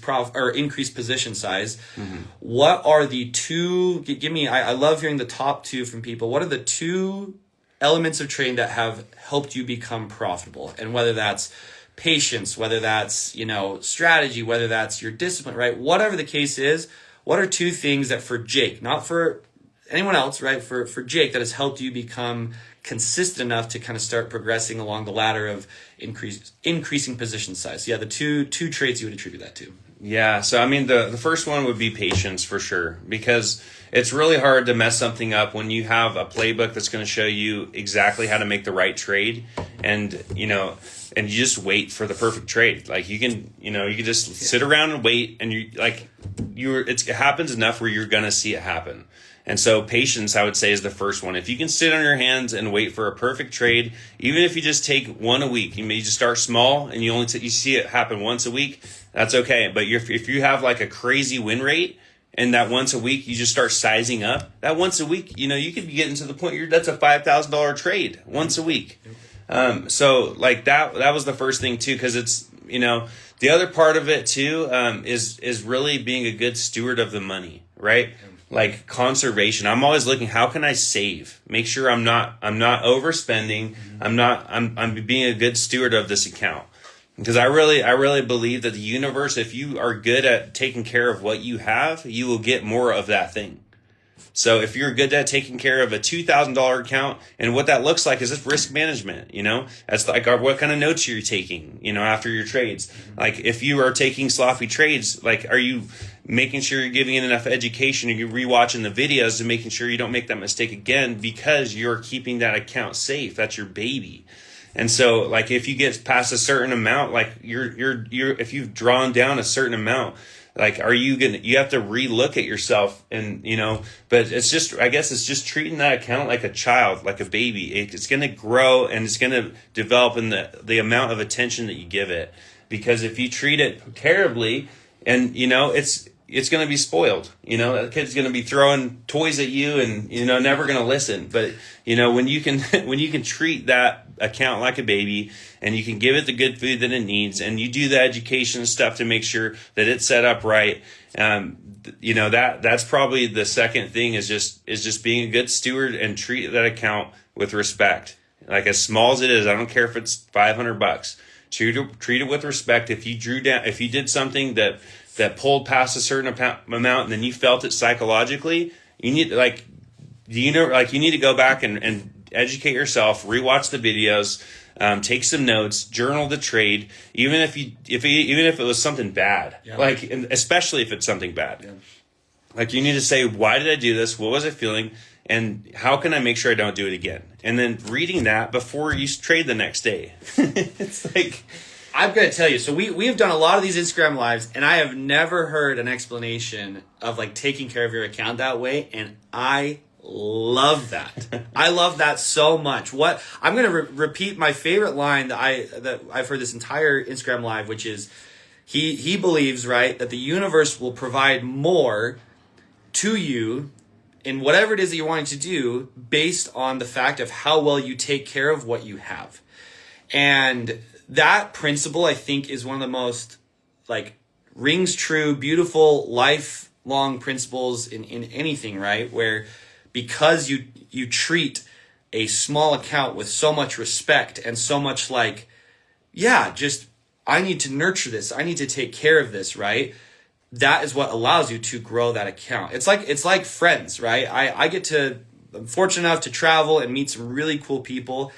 increase position size. Mm-hmm. What are the two? Give me. I love hearing the top two from people. What are the two elements of trading that have helped you become profitable? And whether that's patience, whether that's strategy, whether that's your discipline, right? Whatever the case is, what are two things that for Jake, not for anyone else, right? For Jake, that has helped you become consistent enough to kind of start progressing along the ladder of increasing position size. So yeah, the two traits you would attribute that to. Yeah, so I mean the first one would be patience for sure, because it's really hard to mess something up when you have a playbook that's going to show you exactly how to make the right trade, and you just wait for the perfect trade. Like you can just sit around and wait, and it happens enough where you're going to see it happen. And so patience, I would say, is the first one. If you can sit on your hands and wait for a perfect trade, even if you just take one a week, you may just start small and you see it happen once a week, that's okay. But if you have like a crazy win rate and that once a week you just start sizing up, that once a week, you could be getting to the point that's a $5,000 trade once a week. So like that was the first thing too, because it's the other part of it too is really being a good steward of the money, right? Like conservation. I'm always looking, how can I save? Make sure I'm not overspending. Mm-hmm. I'm being a good steward of this account. Because I really believe that the universe, if you are good at taking care of what you have, you will get more of that thing. So if you're good at taking care of a $2,000 account, and what that looks like is just risk management, that's like what kind of notes you're taking, after your trades. Mm-hmm. Like if you are taking sloppy trades, like are you making sure you're giving it enough education, and you're rewatching the videos and making sure you don't make that mistake again, because you're keeping that account safe. That's your baby. And so like if you get past a certain amount, like you're if you've drawn down a certain amount, like you have to relook at yourself, and but it's just treating that account like a child, like a baby. It's going to grow and it's going to develop in the amount of attention that you give it, because if you treat it terribly, and it's going to be spoiled. That kid's going to be throwing toys at you and never going to listen. But when you can treat that account like a baby, and you can give it the good food that it needs, and you do the education stuff to make sure that it's set up right, that's probably the second thing, is just being a good steward and treat that account with respect. Like as small as it is, I don't care if it's $500. Treat it with respect. If you did something that pulled past a certain amount, and then you felt it psychologically, you need to go back and educate yourself, rewatch the videos, take some notes, journal the trade, even if it was something bad, especially if it's something bad. Yeah. Like you need to say, why did I do this? What was I feeling? And how can I make sure I don't do it again? And then reading that before you trade the next day. It's like, I'm going to tell you, so we have done a lot of these Instagram lives, and I have never heard an explanation of like taking care of your account that way, and I love that. I love that so much. What I'm going to repeat my favorite line that I've heard this entire Instagram live, which is he believes, right, that the universe will provide more to you in whatever it is that you're wanting to do based on the fact of how well you take care of what you have. And that principle, I think, is one of the most rings true, beautiful, lifelong principles in anything, right? Where because you treat a small account with so much respect and so much I need to nurture this, I need to take care of this, right? that is what allows you to grow that account. It's like friends, right? I'm fortunate enough to travel and meet some really cool people.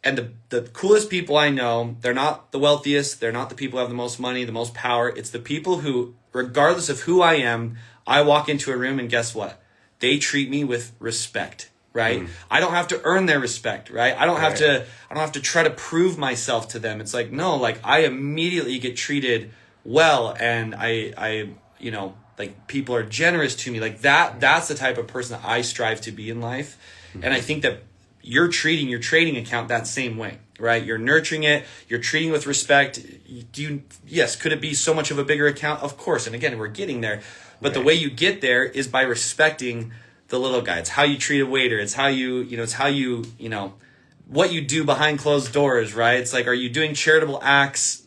And the coolest people I know, they're not the wealthiest. They're not the people who have the most money, the most power. It's the people who, regardless of who I am, I walk into a room and guess what? They treat me with respect, right? I don't have to earn their respect, right? I don't have to try to prove myself to them. It's like, no, like I immediately get treated well, and I like people are generous to me. Like that's the type of person that I strive to be in life. And I think that you're treating your trading account that same way, right? You're nurturing it, you're treating it with respect. Yes, could it be so much of a bigger account? Of course. And again, we're getting there. But the way you get there is by respecting the little guy. It's how you treat a waiter. It's how what you do behind closed doors, right? It's like, are you doing charitable acts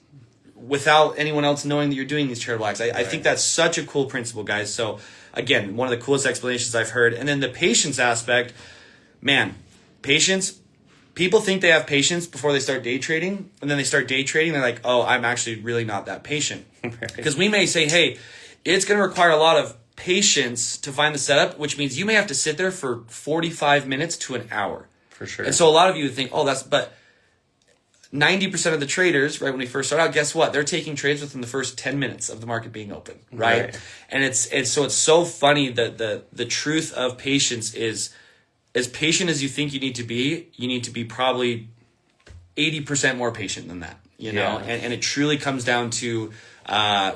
without anyone else knowing that you're doing these charitable acts? I think that's such a cool principle, guys. So again, one of the coolest explanations I've heard. And then the patience aspect, man, patience. People think they have patience before they start day trading, and then they start day trading. They're like, oh, I'm actually really not that patient. Because we may say, hey, it's going to require a lot of patience to find the setup, which means you may have to sit there for 45 minutes to an hour. For sure. And so a lot of you would think, but 90% of the traders, right, when we first start out, guess what? They're taking trades within the first 10 minutes of the market being open, right? And it's so funny that the truth of patience is, as patient as you think you need to be probably 80% more patient than that, you know? And it truly comes down to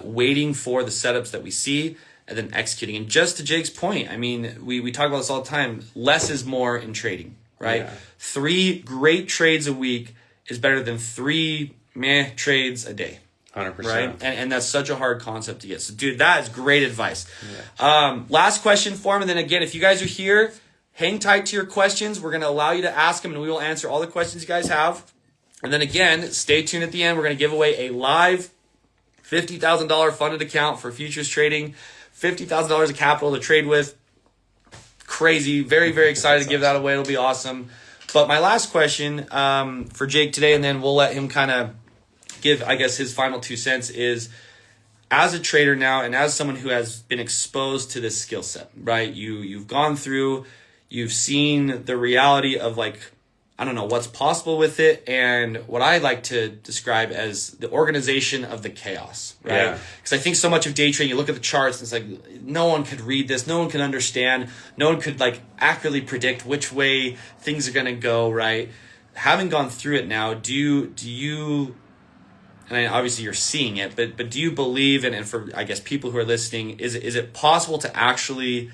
waiting for the setups that we see and then executing. And just to Jake's point, I mean, we talk about this all the time, less is more in trading, right? 3 great trades a week is better than 3 meh trades a day. 100%. Right? And that's such a hard concept to get. So, dude, that is great advice. Last question for him. And then again, if you guys are here, hang tight to your questions. We're going to allow you to ask them, and we will answer all the questions you guys have. And then again, stay tuned at the end. We're going to give away a live $50,000 funded account for futures trading, $50,000 of capital to trade with. Crazy. Very, very excited to give that away. It'll be awesome. But my last question for Jake today, and then we'll let him kind of give, I guess, his final 2 cents is, as a trader now and as someone who has been exposed to this skill set, right? You've gone through, you've seen the reality of, like, I don't know, what's possible with it, and what I like to describe as the organization of the chaos, right? Because I think so much of day trading, you look at the charts, and it's like, no one could read this, no one can understand, no one could, like, accurately predict which way things are going to go, right? Having gone through it now, do you, and obviously you're seeing it, but do you believe, and for, I guess, people who are listening, is it possible to actually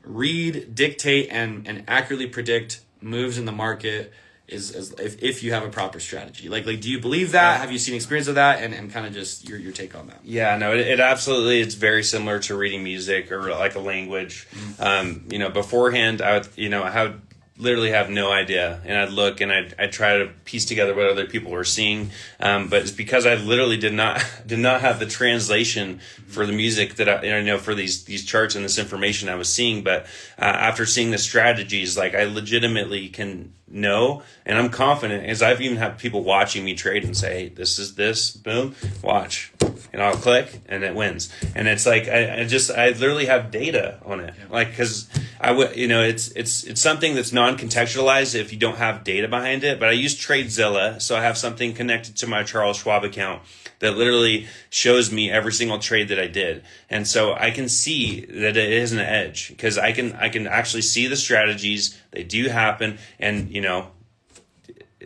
read, dictate, and accurately predict moves in the market if you have a proper strategy? Like do you believe that? Have you seen experience of that? And kind of just your take on that. Yeah, no, it absolutely, it's very similar to reading music or like a language. Beforehand, I would literally have no idea, and I'd look and I'd try to piece together what other people were seeing, but it's because I literally did not have the translation for the music that I know for these charts and this information I was seeing. But after seeing the strategies, like, I legitimately can know, and I'm confident, as I've even had people watching me trade and say, hey, this is this, boom, watch, and I'll click and it wins. And it's like I literally have data on it, like, because it's something that's non-contextualized if you don't have data behind it. But I use TradeZilla, so I have something connected to my Charles Schwab account that literally shows me every single trade that I did. And so I can see that it is an edge, because I can actually see the strategies. They do happen. And,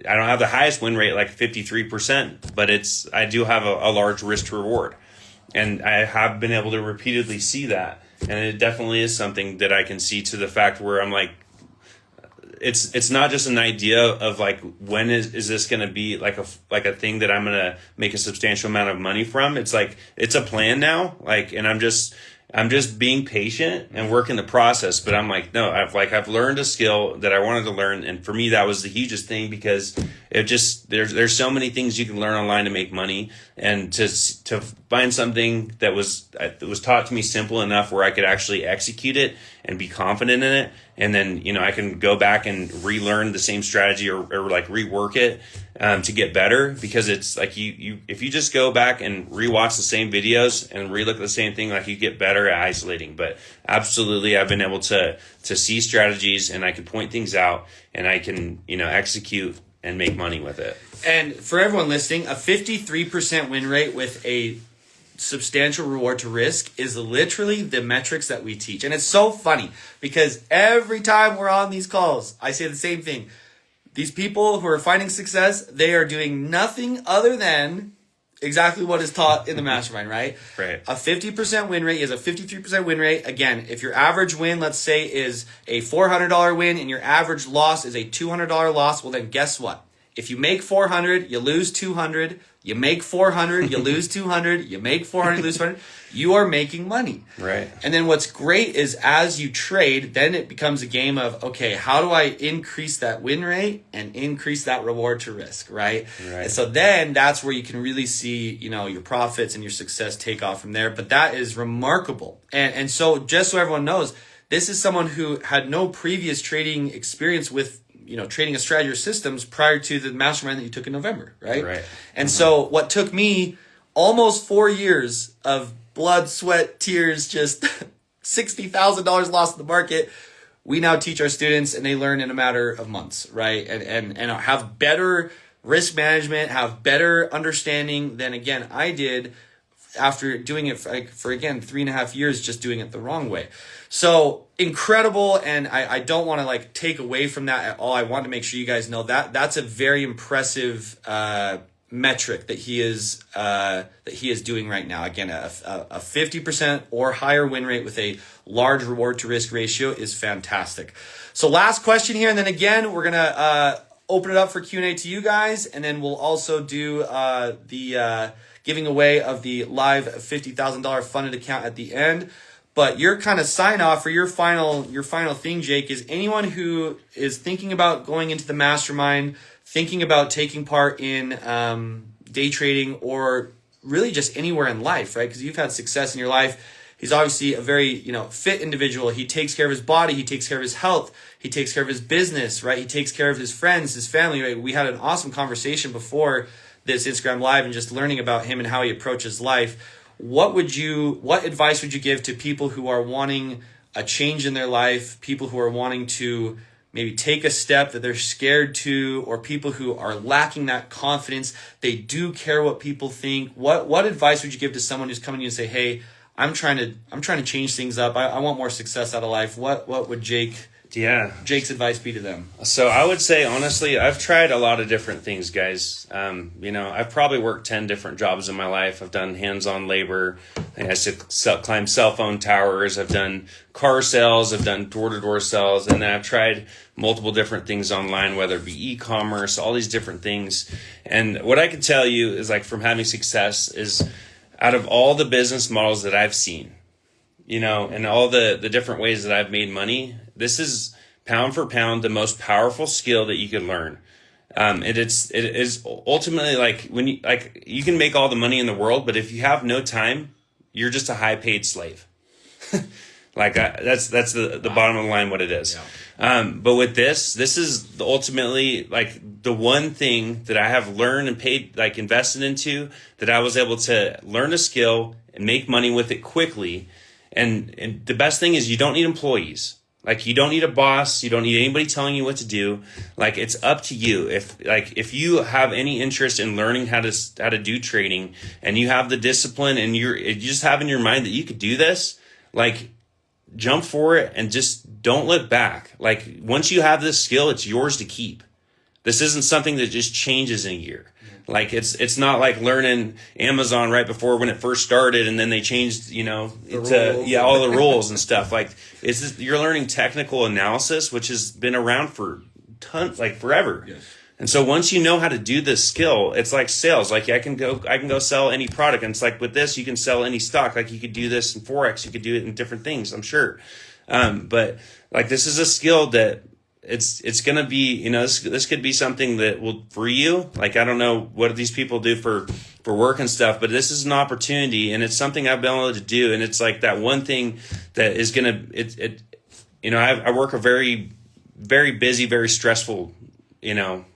I don't have the highest win rate, like 53%, but I do have a large risk to reward. And I have been able to repeatedly see that. And it definitely is something that I can see, to the fact where I'm like, it's not just an idea of, like, when is this going to be like a thing that I'm going to make a substantial amount of money from. It's like, it's a plan now, like, and I'm just being patient and working the process. But I'm like, no, I've learned a skill that I wanted to learn. And for me, that was the hugest thing, because it just, there's so many things you can learn online to make money, and to find something that was taught to me simple enough where I could actually execute it and be confident in it. And then, I can go back and relearn the same strategy or like rework it. to get better, because it's like you if you just go back and rewatch the same videos and relook at the same thing, like you get better at isolating. But absolutely, I've been able to see strategies, and I can point things out, and I can execute and make money with it. And for everyone listening, a 53% win rate with a substantial reward to risk is literally the metrics that we teach. And it's so funny because every time we're on these calls, I say the same thing. These people who are finding success, they are doing nothing other than exactly what is taught in the mastermind, right? Right. A 50% win rate is a 53% win rate. Again, if your average win, let's say, is a $400 win and your average loss is a $200 loss, well, then guess what? If you make 400, you lose 200. You make 400, you lose 200. You make 400, you lose 400. You are making money. Right. And then what's great is as you trade, then it becomes a game of, okay, how do I increase that win rate and increase that reward to risk, right? Right. And so then that's where you can really see, your profits and your success take off from there. But that is remarkable. And so just so everyone knows, this is someone who had no previous trading experience with trading a strategy or systems prior to the mastermind that you took in November, right? Right. And so what took me almost 4 years of blood, sweat, tears, just $60,000 lost in the market, we now teach our students and they learn in a matter of months, right? And have better risk management, have better understanding than, again, I did after doing it for again, 3.5 years, just doing it the wrong way. So incredible. And I don't want to take away from that at all. I want to make sure you guys know that that's a very impressive metric that he is doing right now. Again, a 50% or higher win rate with a large reward to risk ratio is fantastic. So last question here. And then again, we're going to open it up for Q&A to you guys. And then we'll also do the giving away of the live $50,000 funded account at the end. But your kind of sign off or your final thing, Jake, is anyone who is thinking about going into the mastermind, thinking about taking part in day trading, or really just anywhere in life, right? Because you've had success in your life. He's obviously a very fit individual. He takes care of his body. He takes care of his health. He takes care of his business, right? He takes care of his friends, his family. Right? We had an awesome conversation before this Instagram Live and just learning about him and how he approaches life. What advice would you give to people who are wanting a change in their life, people who are wanting to maybe take a step that they're scared to, or people who are lacking that confidence? They do care what people think. What advice would you give to someone who's coming to you and say, hey, I'm trying to change things up. I want more success out of life. What would Jake's advice be to them? So I would say, honestly, I've tried a lot of different things, guys. I've probably worked 10 different jobs in my life. I've done hands-on labor. I used to climb cell phone towers. I've done car sales. I've done door-to-door sales. And then I've tried multiple different things online, whether it be e-commerce, all these different things. And what I can tell you is, from having success is, out of all the business models that I've seen, and all the different ways that I've made money, this is pound for pound the most powerful skill that you can learn. It is ultimately when you can make all the money in the world, but if you have no time, you're just a high paid slave. That's the bottom of the line, what it is. Yeah. But with this is ultimately the one thing that I have learned and paid, invested into, that I was able to learn a skill and make money with it quickly. And the best thing is, you don't need employees. You don't need a boss. You don't need anybody telling you what to do. It's up to you. If you have any interest in learning how to do trading, and you have the discipline, and you just have in your mind that you could do this, jump for it and just don't look back. Once you have this skill, it's yours to keep. This isn't something that just changes in a year. It's not like learning Amazon right before when it first started, and then they changed, all the rules and stuff. You're learning technical analysis, which has been around for forever. Yes. And so once you know how to do this skill, it's like sales. I can go sell any product, and it's with this, you can sell any stock. You could do this in Forex, you could do it in different things, I'm sure. But this is a skill that it's going to be, this could be something that will free you. I don't know what these people do for work and stuff, but this is an opportunity, and it's something I've been able to do. And it's that one thing that is going to, I work a very, very busy, very stressful,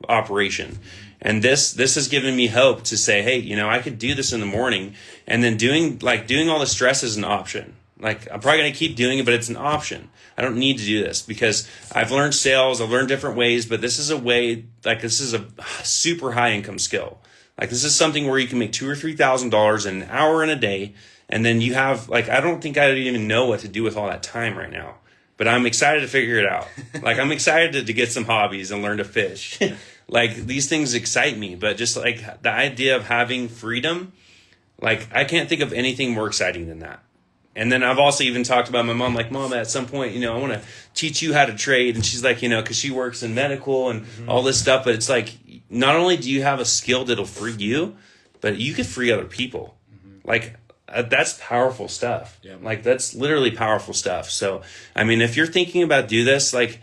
operation. And this has given me hope to say, hey, you know, I could do this in the morning, and then doing all the stress is an option. Like, I'm probably going to keep doing it, but it's an option. I don't need to do this because I've learned sales. I've learned different ways, but this is a way, like, this is a super high income skill. Like, this is something where you can make $2,000 or $3,000 in an hour in a day. And then you have, like, I don't think I would even know what to do with all that time right now, but I'm excited to figure it out. Like, I'm excited to get some hobbies and learn to fish. Like, these things excite me, but just like the idea of having freedom, like, I can't think of anything more exciting than that. And then I've also even talked about my mom, like, Mom, at some point, you know, I want to teach you how to trade. And she's like, you know, because she works in medical and all this stuff. But it's like, not only do you have a skill that'll free you, but you could free other people. Like, that's powerful stuff. Yeah. Like, that's literally powerful stuff. So, I mean, if you're thinking about do this, like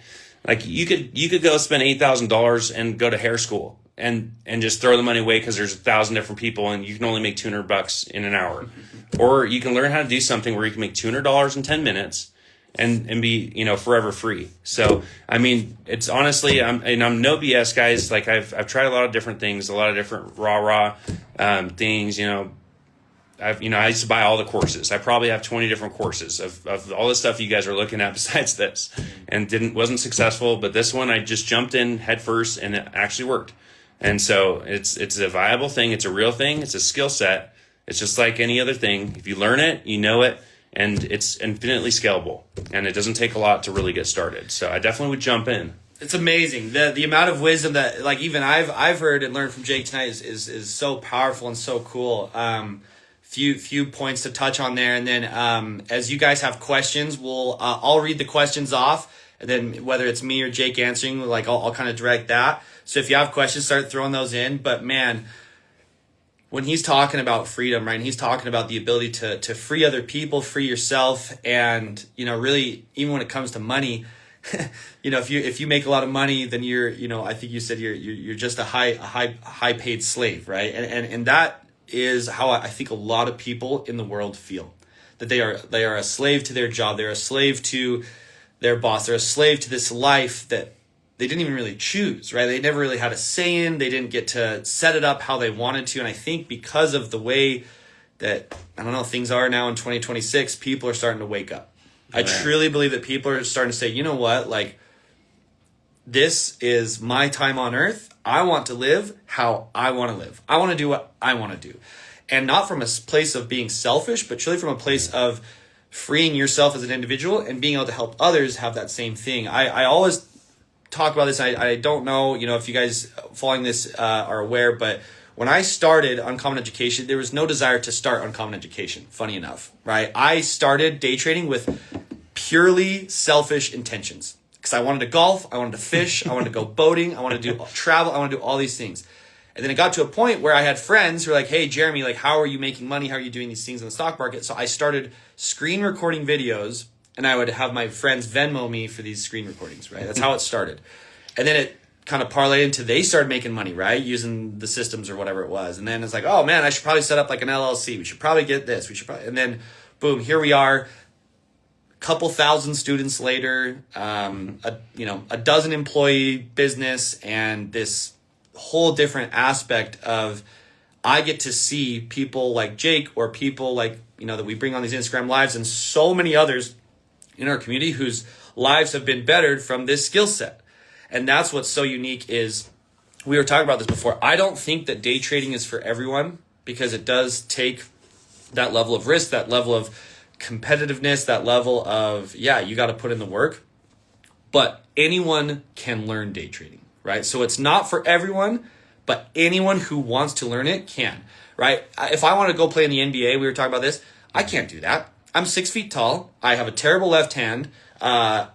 you could go spend $8,000 and go to hair school and just throw the money away because there's 1,000 different people and you can only make $200 in an hour. Or you can learn how to do something where you can make $200 in 10 minutes and be, you know, forever free. So, I mean, it's honestly, I'm no BS, guys. Like, I've tried a lot of different things, a lot of different raw things, you know. I used to buy all the courses. I probably have 20 different courses of all the stuff you guys are looking at besides this, and wasn't successful. But this one, I just jumped in head first and it actually worked. And so it's a viable thing. It's a real thing. It's a skill set. It's just like any other thing. If you learn it, you know it, and it's infinitely scalable. And it doesn't take a lot to really get started. So I definitely would jump in. It's amazing. The amount of wisdom that, like, even I've heard and learned from Jake tonight is so powerful and so cool. Few points to touch on there, and then as you guys have questions, I'll read the questions off, and then whether it's me or Jake answering, like, I'll kind of direct that. So if you have questions, start throwing those in. But man, when he's talking about freedom, right, and he's talking about the ability to free other people, free yourself, and, you know, really, even when it comes to money, you know, if you make a lot of money, then you're, you know, I think you said you're just a high paid slave, right? And that is how I think a lot of people in the world feel, that they are a slave to their job, they're a slave to their boss, they're a slave to this life that they didn't even really choose, right? They never really had a say in, they didn't get to set it up how they wanted to. And I think because of the way that, I don't know, things are now in 2026, people are starting to wake up. Right. I truly believe that people are starting to say, you know what, like, this is my time on earth. I want to live how I want to live. I want to do what I want to do. And not from a place of being selfish, but truly from a place of freeing yourself as an individual and being able to help others have that same thing. I always talk about this. I don't know, you know, if you guys following this are aware, but when I started Uncommon Education, there was no desire to start Uncommon Education, funny enough, right? I started day trading with purely selfish intentions. Because I wanted to golf, I wanted to fish, I wanted to go boating, I wanted to do travel, I wanted to do all these things. And then it got to a point where I had friends who were like, hey, Jeremy, like, how are you making money? How are you doing these things in the stock market? So I started screen recording videos, and I would have my friends Venmo me for these screen recordings, right? That's how it started. And then it kind of parlayed into they started making money, right? Using the systems or whatever it was. And then it's like, oh, man, I should probably set up like an LLC. We should probably get this. And then, boom, here we are. Couple thousand students later, a dozen employee business, and this whole different aspect of I get to see people like Jake or people like, you know, that we bring on these Instagram lives and so many others in our community whose lives have been bettered from this skill set. And that's what's so unique is, we were talking about this before, I don't think that day trading is for everyone because it does take that level of risk, that level of competitiveness, that level of, you got to put in the work, but anyone can learn day trading, right? So it's not for everyone, but anyone who wants to learn it can, right? If I want to go play in the NBA, we were talking about this, I can't do that. I'm 6 feet tall. I have a terrible left hand. I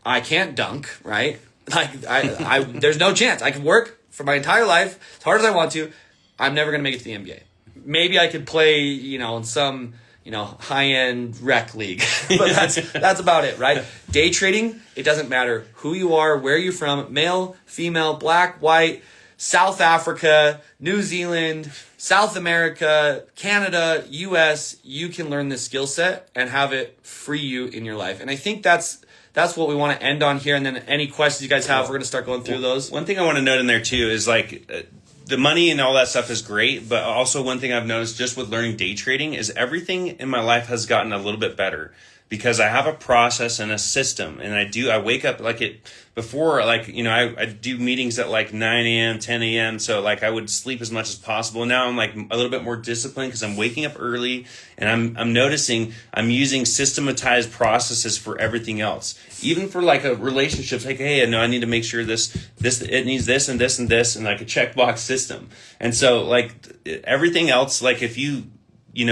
can't dunk, right? Like I there's no chance. I can work for my entire life as hard as I want to. I'm never going to make it to the NBA. Maybe I could play, you know, in some, you know, high-end rec league. But that's about it, right? Day trading, it doesn't matter who you are, where you're from, male, female, black, white, South Africa, New Zealand, South America, Canada, US, you can learn this skill set and have it free you in your life. And I think that's what we want to end on here. And then any questions you guys have, we're going to start going through those. One thing I want to note in there too is like the money and all that stuff is great, but also one thing I've noticed just with learning day trading is everything in my life has gotten a little bit better because I have a process and a system, and I wake up like before, like, you know, I do meetings at like 9 a.m., 10 a.m. So like I would sleep as much as possible. Now I'm like a little bit more disciplined because I'm waking up early, and I'm noticing I'm using systematized processes for everything else. Even for like a relationships, like, hey, no, I need to make sure this it needs this and this and this, and like a checkbox system. And so like everything else, like if you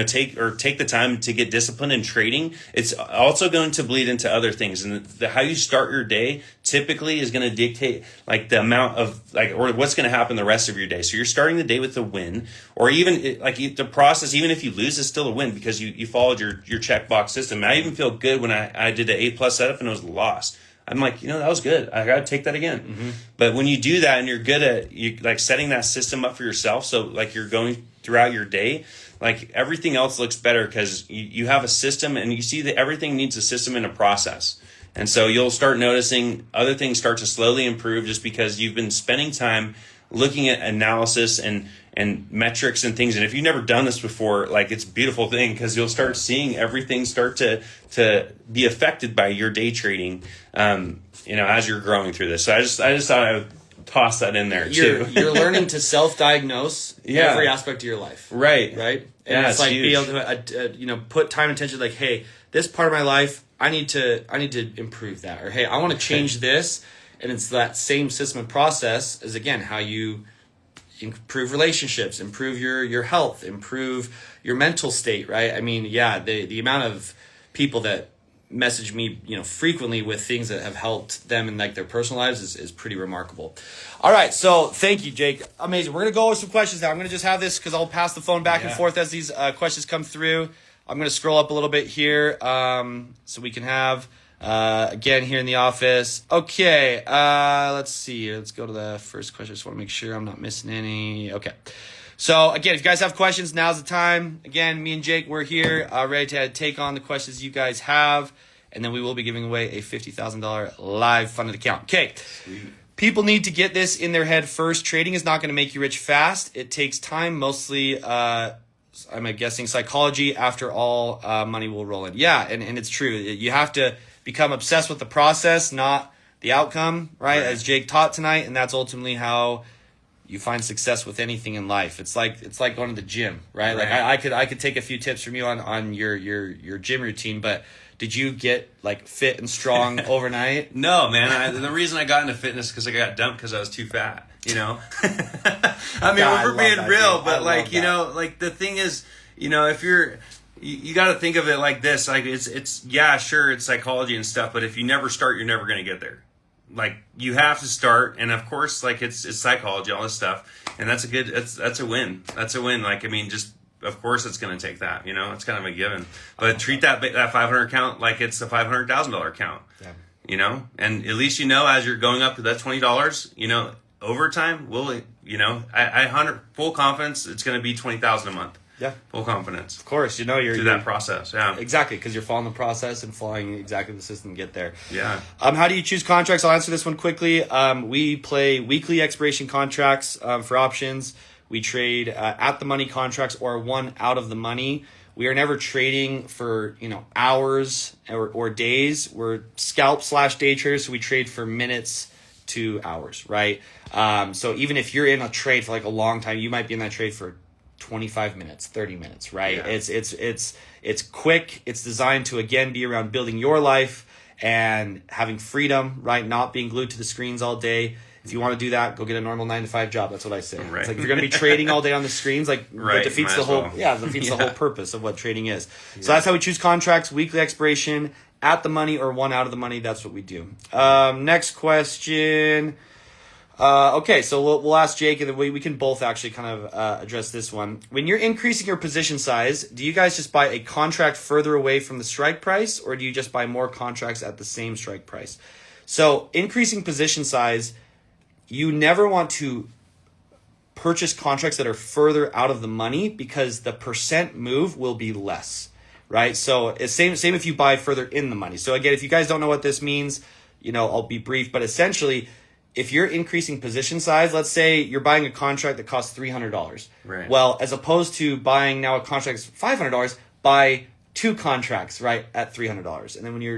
take the time to get disciplined in trading, it's also going to bleed into other things. And how you start your day typically is going to dictate like the amount of like, or what's going to happen the rest of your day. So you're starting the day with a win, or even like the process, even if you lose, is still a win because you followed your checkbox system. And I even feel good when I did an A+ setup and it was lost. I'm like, that was good. I got to take that again. Mm-hmm. But when you do that and you're good at like setting that system up for yourself, so like you're going throughout your day, like everything else looks better because you have a system, and you see that everything needs a system and a process. And so you'll start noticing other things start to slowly improve just because you've been spending time looking at analysis and metrics and things. And if you've never done this before, like it's a beautiful thing because you'll start seeing everything start to be affected by your day trading, as you're growing through this. So I just thought I would toss that in there too. You're learning to self-diagnose every aspect of your life. Right. And it's like huge. be able to put time and attention, like, hey, this part of my life, I need to improve that, or hey, I want to change this. And it's that same system and process as, again, how you improve relationships, improve your health, improve your mental state, right? I mean, the amount of people that message me, frequently with things that have helped them in like their personal lives is pretty remarkable. All right, so thank you, Jake. Amazing. We're gonna go over some questions now. I'm gonna just have this because I'll pass the phone back and forth as these questions come through. I'm gonna scroll up a little bit here, so we can have again here in the office. Okay, let's see. Let's go to the first question. Just want to make sure I'm not missing any. Okay. So, again, if you guys have questions, now's the time. Again, me and Jake, we're here ready to take on the questions you guys have. And then we will be giving away a $50,000 live funded account. Okay. Sweet. People need to get this in their head first. Trading is not going to make you rich fast. It takes time, mostly, I'm guessing, psychology. After all, money will roll in. Yeah, and it's true. You have to become obsessed with the process, not the outcome, right? As Jake taught tonight. And that's ultimately how you find success with anything in life. It's like going to the gym, right? Like I could take a few tips from you on your gym routine, but did you get like fit and strong overnight? No, man. The reason I got into fitness because I got dumped because I was too fat. I mean, we're being real, but like like the thing is, if you got to think of it like this, like it's sure, it's psychology and stuff, but if you never start, you're never going to get there. Like you have to start, and of course, like it's psychology, all this stuff, and that's a win. That's a win. Like, I mean, just of course it's going to take that. It's kind of a given. But treat that 500 count like it's a $500,000 count. Yeah. And at least as you're going up to that $20, over time, I full confidence it's going to be $20,000 a month. Yeah. Full confidence. Of course, you're through that process. Yeah. Exactly, because you're following the process and following exactly the system to get there. Yeah. How do you choose contracts? I'll answer this one quickly. We play weekly expiration contracts for options. We trade at the money contracts or one out of the money. We are never trading for hours or days. We're scalp/day traders, so we trade for minutes to hours, right? So even if you're in a trade for like a long time, you might be in that trade for 25 minutes, 30 minutes, right? Yeah. It's quick. It's designed to, again, be around building your life and having freedom, right? Not being glued to the screens all day. If you want to do that, go get a normal 9-to-5 job. That's what I say. Right. It's like if you're going to be trading all day on the screens, like it defeats the whole, the whole purpose of what trading is. Yeah. So that's how we choose contracts, weekly expiration, at the money or one out of the money. That's what we do. Next question. Okay, so we'll ask Jake, and then we can both actually kind of address this one. When you're increasing your position size, do you guys just buy a contract further away from the strike price, or do you just buy more contracts at the same strike price? So increasing position size, you never want to purchase contracts that are further out of the money because the percent move will be less, right? So it's same if you buy further in the money. So again, if you guys don't know what this means, I'll be brief, but essentially, if you're increasing position size, let's say you're buying a contract that costs $300. Right. Well, as opposed to buying now a contract that's $500, buy 2 contracts, right, at $300. And then when you're,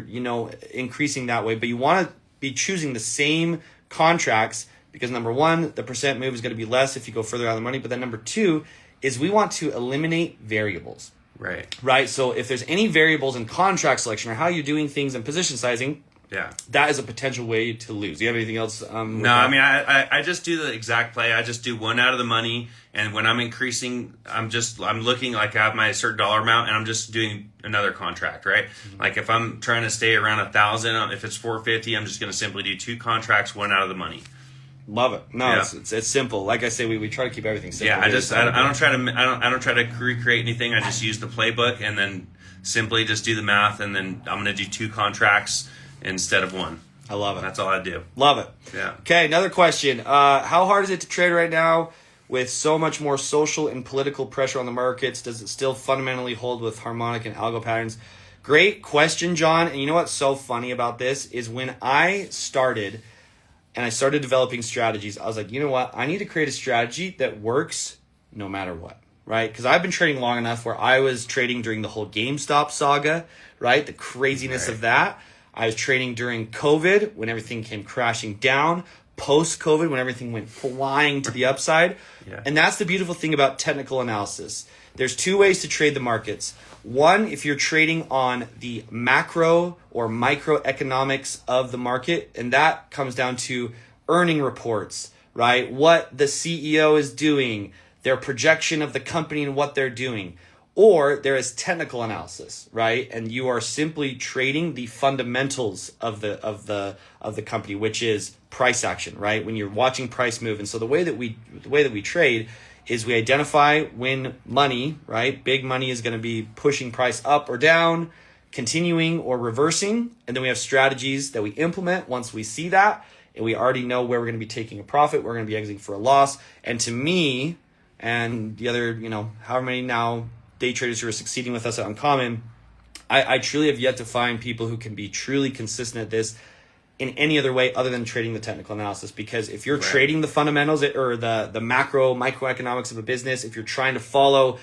increasing that way, but you want to be choosing the same contracts because number one, the percent move is going to be less if you go further out of the money. But then number two is we want to eliminate variables. Right. So if there's any variables in contract selection or how you're doing things in position sizing, that is a potential way to lose. Do you have anything else? No, I mean, I just do the exact play. I just do one out of the money. And when I'm increasing, I'm looking like I have my certain dollar amount and I'm just doing another contract, right? Mm-hmm. Like if I'm trying to stay around 1,000, if it's 450, I'm just going to simply do 2 contracts, one out of the money. Love it. No, it's simple. Like I say, we try to keep everything simple. Yeah, I don't try to recreate anything. I just use the playbook and then simply just do the math, and then I'm going to do 2 contracts instead of 1. I love it. That's all I do. Love it. Yeah. Okay, another question. How hard is it to trade right now with so much more social and political pressure on the markets? Does it still fundamentally hold with harmonic and algo patterns? Great question, John. And you know what's so funny about this is when I started developing strategies, I was like, you know what? I need to create a strategy that works no matter what, right? Because I've been trading long enough where I was trading during the whole GameStop saga, right? The craziness of that. I was trading during COVID when everything came crashing down, post-COVID when everything went flying to the upside. Yeah. And that's the beautiful thing about technical analysis. There's 2 ways to trade the markets. One, if you're trading on the macro or microeconomics of the market, and that comes down to earning reports, right? What the CEO is doing, their projection of the company and what they're doing. Or there is technical analysis, right? And you are simply trading the fundamentals of the company, which is price action, right? When you're watching price move. And so the way that we trade is we identify when money, right? Big money is going to be pushing price up or down, continuing or reversing. And then we have strategies that we implement once we see that. And we already know where we're going to be taking a profit, we're going to be exiting for a loss. And to me, and the other, however many now day traders who are succeeding with us at Uncommon, I truly have yet to find people who can be truly consistent at this in any other way other than trading the technical analysis. Because if you're trading the fundamentals or the macro microeconomics of a business, if you're trying to follow,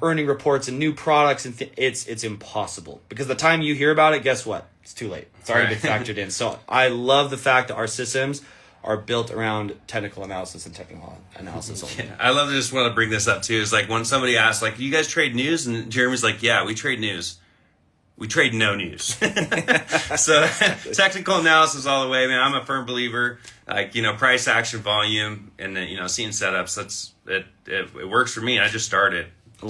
earning reports and new products, and it's impossible. Because the time you hear about it, guess what? It's too late. It's already been factored in. So I love the fact that our systems are built around technical analysis and technical analysis only. Yeah, I love to just want to bring this up too. Is like when somebody asks, like, "You guys trade news?" and Jeremy's like, "Yeah, we trade news. We trade no news." So technical analysis all the way, man. I'm a firm believer. Like price action, volume, and then seeing setups. It works for me. I just started. I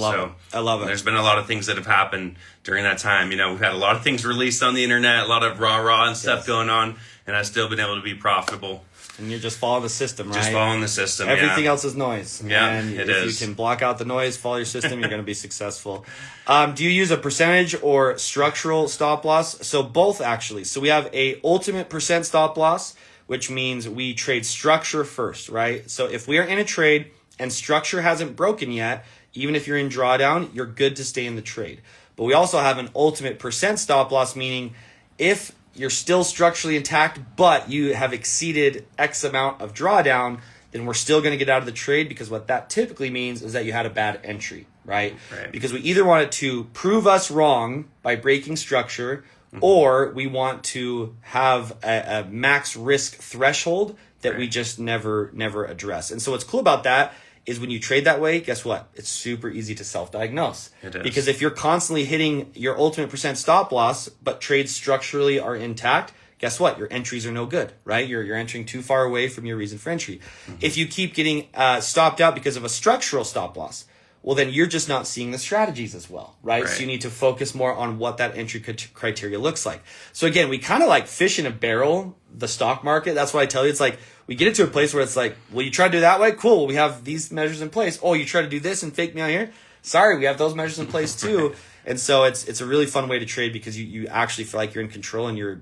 love it. There's been a lot of things that have happened during that time. We've had a lot of things released on the internet, a lot of rah and stuff going on, and I've still been able to be profitable. And you're just following the system, right? Just following the system. Everything else is noise. Yeah, and it if is. you can block out the noise, follow your system, you're going to be successful. Do you use a percentage or structural stop loss? So both, actually. So we have a ultimate percent stop loss, which means we trade structure first, right? So if we are in a trade and structure hasn't broken yet, even if you're in drawdown, you're good to stay in the trade. But we also have an ultimate percent stop loss, meaning if you're still structurally intact, but you have exceeded X amount of drawdown, then we're still going to get out of the trade, because what that typically means is that you had a bad entry, right? Because we either want it to prove us wrong by breaking structure, or we want to have a max risk threshold that we just never address. And so what's cool about that is when you trade that way, guess what? It's super easy to self-diagnose. It is. Because if you're constantly hitting your ultimate percent stop loss, but trades structurally are intact, guess what? Your entries are no good, right? You're entering too far away from your reason for entry. If you keep getting stopped out because of a structural stop loss, well, then you're just not seeing the strategies as well, right? So you need to focus more on what that entry criteria looks like. So again, we kind of like fish in a barrel, the stock market. That's why I tell you, it's like, we get into a place where it's like, well, you try to do that way? Cool. Well, we have these measures in place. Oh, you try to do this and fake me out here? Sorry, we have those measures in place too. And so it's a really fun way to trade, because you actually feel like you're in control and you're,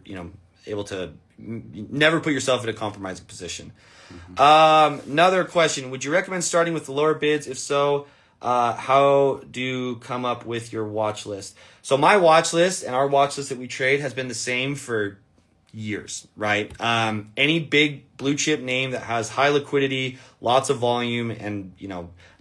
able to never put yourself in a compromising position. Another question. Would you recommend starting with the lower bids? If so, how do you come up with your watch list? So my watch list and our watch list that we trade has been the same for years, right? Any big blue chip name that has high liquidity, lots of volume, and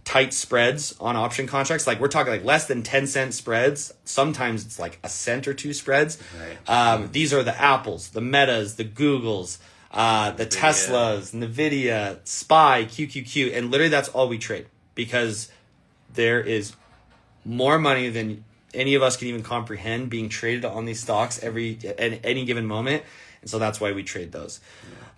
tight spreads on option contracts, like we're talking like less than 10-cent spreads. Sometimes it's like a cent or two spreads. Right. These are the Apples, the Metas, the Googles, the Teslas, Nvidia, SPY, QQQ, and literally that's all we trade, because there is more money than any of us can even comprehend being traded on these stocks at any given moment, and so that's why we trade those.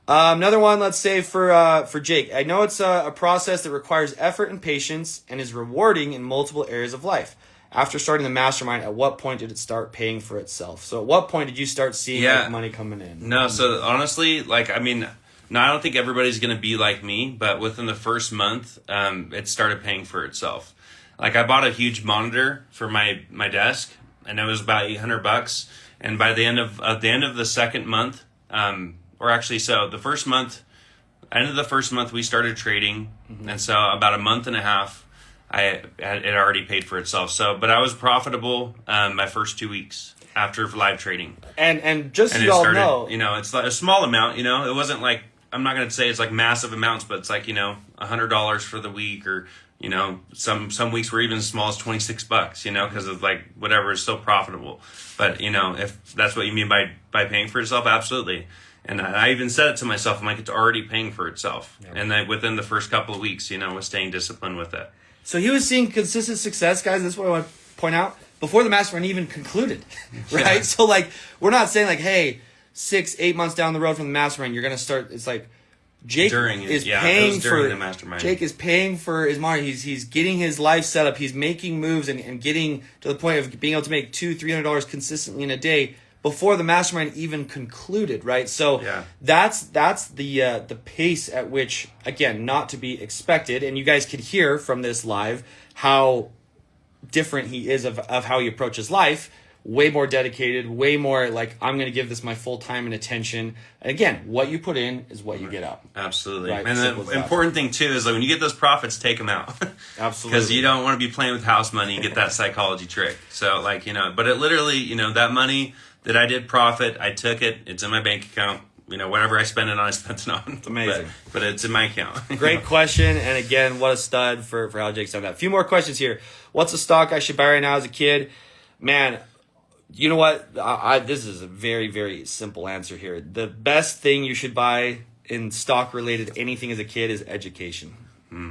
Another one, let's say for Jake, I know it's a process that requires effort and patience and is rewarding in multiple areas of life. After starting the mastermind, at what point did it start paying for itself? So at what point did you start seeing money coming in? No, so honestly, I don't think everybody's going to be like me, but within the first month, it started paying for itself. Like, I bought a huge monitor for my desk, and it was about $800. And by the end of the second month, the first month, end of the first month, we started trading, and so about a month and a half, it already paid for itself. So, but I was profitable my first 2 weeks after live trading. And just so you all know, it's like a small amount. It wasn't like, I'm not going to say it's like massive amounts, but it's like $100 for the week, or some weeks were even as small as $26. Because of like whatever is so profitable. But if that's what you mean by paying for itself, absolutely. And I even said it to myself, I'm like, it's already paying for itself. Yeah. And then within the first couple of weeks, was staying disciplined with it. So he was seeing consistent success, guys. That's what I want to point out, before the mastermind even concluded, right? Yeah. So we're not saying hey, 6-8 months down the road from the mastermind, you're going to start. It's like Jake is paying for the mastermind. Jake is paying for his money. He's getting his life set up. He's making moves and getting to the point of being able to make $200-$300 consistently in a day before the mastermind even concluded, right? So that's the pace at which, again, not to be expected. And you guys could hear from this live how different he is of how he approaches life. Way more dedicated, way more like, I'm going to give this my full time and attention. And again, what you put in is what you get out. Absolutely. Right? And the important thing too is when you get those profits, take them out. Absolutely. Because you don't want to be playing with house money and get that psychology trick. So but it literally, that money that I did profit, I took it. It's in my bank account. Whatever I spend it on, I spent it on. It's amazing. But it's in my account. Great question. And again, what a stud for how Jake's done that. A few more questions here. What's a stock I should buy right now as a kid? Man, you know what? This is a very, very simple answer here. The best thing you should buy in stock related anything as a kid is education.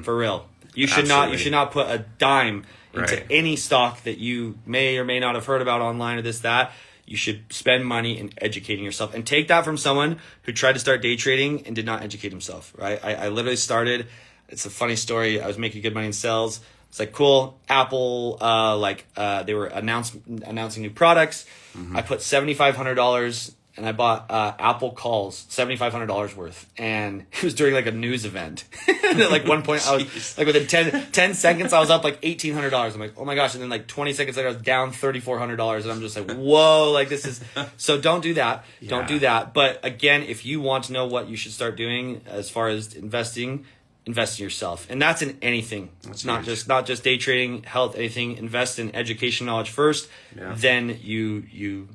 For real. You should not put a dime into any stock that you may or may not have heard about online or this, that. You should spend money in educating yourself, and take that from someone who tried to start day trading and did not educate himself, right? I literally started, it's a funny story. I was making good money in sales. It's like, cool. Apple, they were announcing new products. I put $7,500 and I bought Apple calls, $7,500 worth. And it was during a news event. And at one point, I was within 10 seconds, I was up $1,800. I'm like, oh my gosh. And then 20 seconds later, I was down $3,400. And I'm just like, whoa, this is, so don't do that. Yeah. Don't do that. But again, if you want to know what you should start doing as far as investing, invest in yourself, and that's in anything. It's not just day trading, health, anything. Invest in education, knowledge first. Yeah. Then you